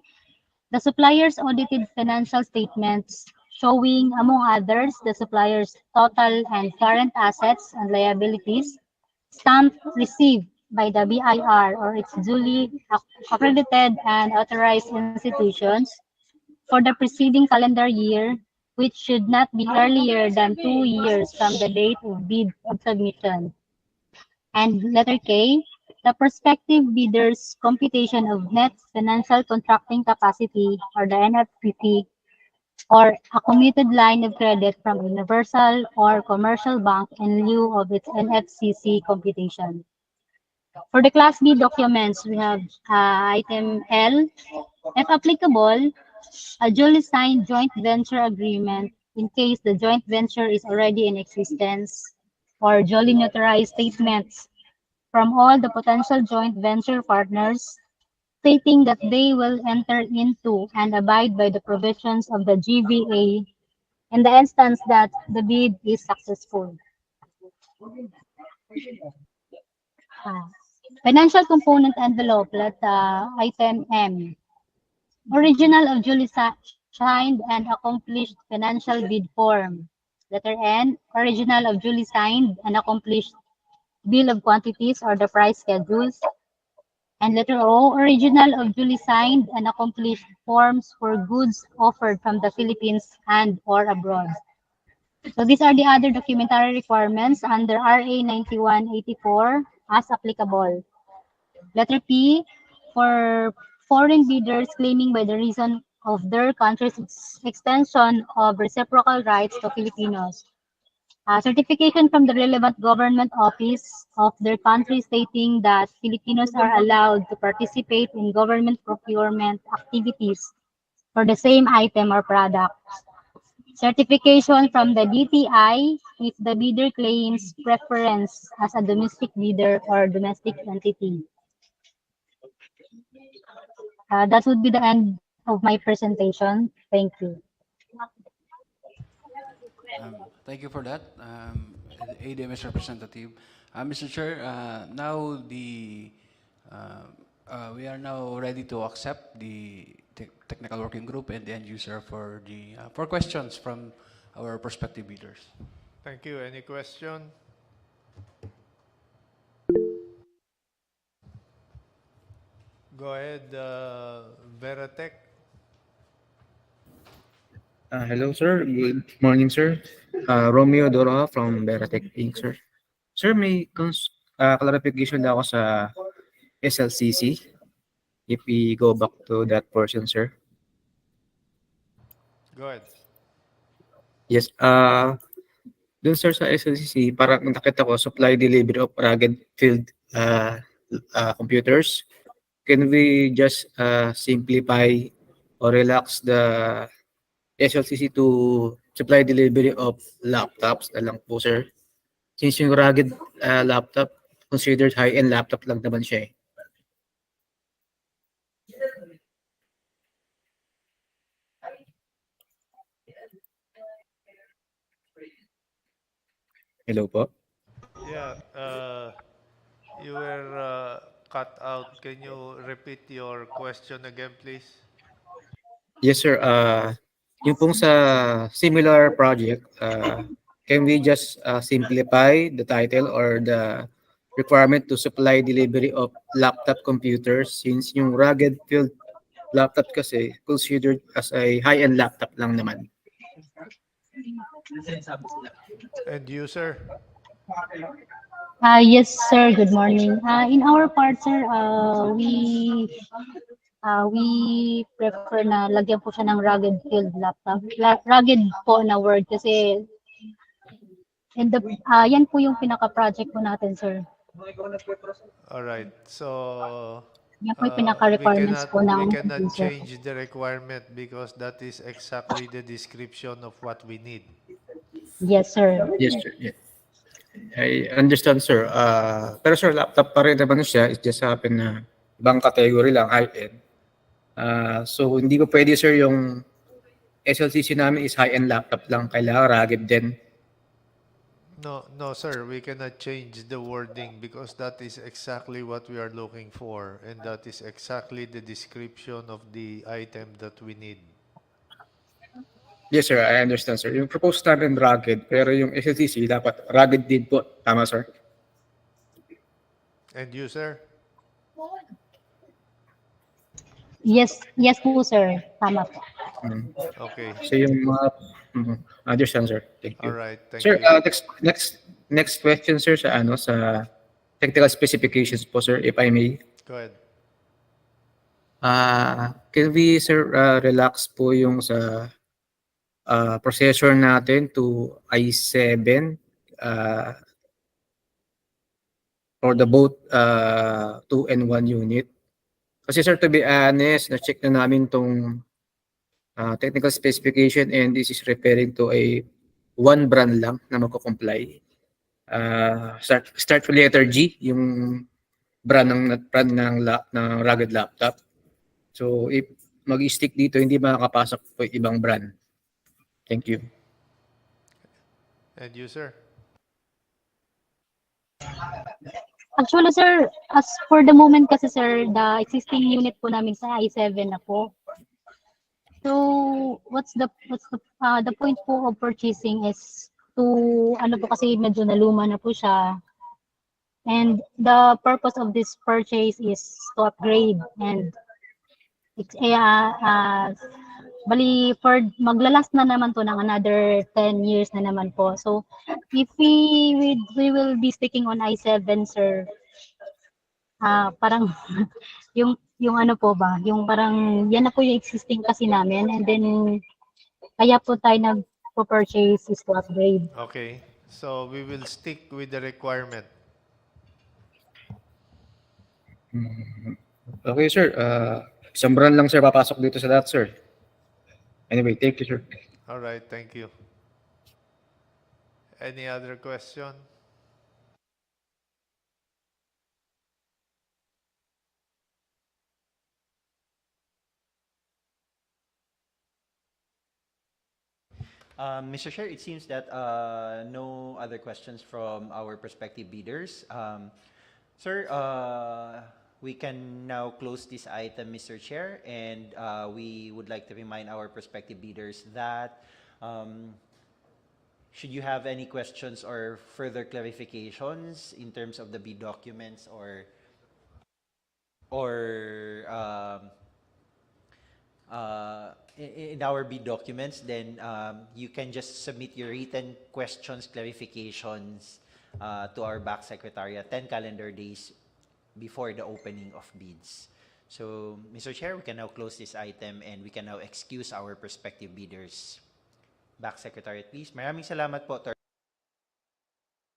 the supplier's audited financial statements showing, among others, the supplier's total and current assets and liabilities, stamped received by the BIR or its duly accredited and authorized institutions for the preceding calendar year, which should not be earlier than 2 years from the date of bid submission. And letter K, the prospective bidder's computation of net financial contracting capacity or the NFCC or a committed line of credit from a universal or commercial bank in lieu of its NFCC computation. For the Class B documents, we have item L, if applicable, a duly signed joint venture agreement in case the joint venture is already in existence, or duly notarized statements from all the potential joint venture partners stating that they will enter into and abide by the provisions of the GVA in the instance that the bid is successful. Financial component envelope, item M. Original of duly signed and accomplished financial bid form. Letter N. Original of duly signed and accomplished bill of quantities or the price schedules. And letter O. Original of duly signed and accomplished forms for goods offered from the Philippines and or abroad. So these are the other documentary requirements under RA 9184 as applicable. Letter P, for foreign bidders claiming by the reason of their country's extension of reciprocal rights to Filipinos. Certification from the relevant government office of their country stating that Filipinos are allowed to participate in government procurement activities for the same item or product. Certification from the DTI if the bidder claims preference as a domestic bidder or domestic entity. That would be the end of my presentation. Thank you. Thank you for that, ADMS representative. Mr. Chair, now we are now ready to accept the technical working group and the end user for the for questions from our prospective bidders. Thank you. Any question? Go ahead, Veratech. Hello, sir. Good morning, sir. Romeo Doroa from Beratech Inc., sir. Sir, may clarification lang ako sa SLCC. If we go back to that portion, sir. Go ahead. Yes. Dun, sir, sa SLCC, parang nakita ko, supply delivery of rugged field computers. Can we just simplify or relax the SLCC to supply delivery of laptops na lang po, sir? Since yung rugged laptop, considered high-end laptop lang naman siya eh. Hello po? Yeah, you were cut out. Can you repeat your question again, please? Yes, sir. Yung pong sa similar project, can we just simplify the title or the requirement to supply delivery of laptop computers since yung rugged field laptop kasi considered as a high-end laptop lang naman. End user? Yes, sir. Good morning. In our part, sir, we prefer na lagyan po siya ng rugged field laptop. Rugged po na word kasi yan po yung pinaka-project po natin, sir. All right. So Yan po yung pinaka-requirements po ng we cannot user. change the requirement because that is exactly the description of what we need. Yes, sir. Yes, sir. Yeah. I understand, sir. Pero sir, laptop pa rin naman siya. It just happen na ibang category lang, high-end. So hindi ko pwede, sir, yung SLCC namin is high-end laptop lang. Kailangan rugged din. No, sir, we cannot change the wording because that is exactly what we are looking for, and that is exactly the description of the item that we need. Yes, sir. I understand, sir. Yung proposed namin rugged, pero yung SLTC dapat rugged din po. Tama, sir? And you, sir? Yes, yes po, sir. Tama po. Okay. So yung mga... Understand, sir. Thank you. All right, thank Sir, you. next question, sir, sa technical specifications po, sir, if I may. Go ahead. Can we, sir, relax po yung sa processor natin to i7 for the both 2 and 1 unit? Kasi, sir, to be honest, na-check na namin tong technical specification and this is referring to a one brand lang na magko-comply. Start with letter G, yung brand ng rugged laptop. So if mag-stick dito, hindi makakapasok po yung ibang brand. Thank you. And you, sir? Actually, sir, as for the moment kasi, sir, the existing unit po namin sa i7 na po. So, what's the point po of purchasing is to, ano po kasi medyo naluma na po siya. And the purpose of this purchase is to upgrade and bali for maglalast na naman to ng another 10 years na naman po. So, if we will be sticking on i7, sir, parang yung ano po ba, yung parang yan na po yung existing kasi namin and then kaya po tayo nagpo-purchase is to upgrade. Okay. So we will stick with the requirement. Okay, sir. Isang brand lang, sir, papasok dito sa lahat, sir. Anyway, thank you, sir. All right, thank you. Any other question? Mr. Chair, it seems that no other questions from our prospective bidders. Sir, we can now close this item, Mr. Chair, and we would like to remind our prospective bidders that should you have any questions or further clarifications in terms of the bid documents or in our bid documents, then you can just submit your written questions, clarifications to our BAC Secretariat 10 calendar days before the opening of bids. So, Mr. Chair, we can now close this item and we can now excuse our prospective bidders. BAC Secretariat, please. Maraming salamat po.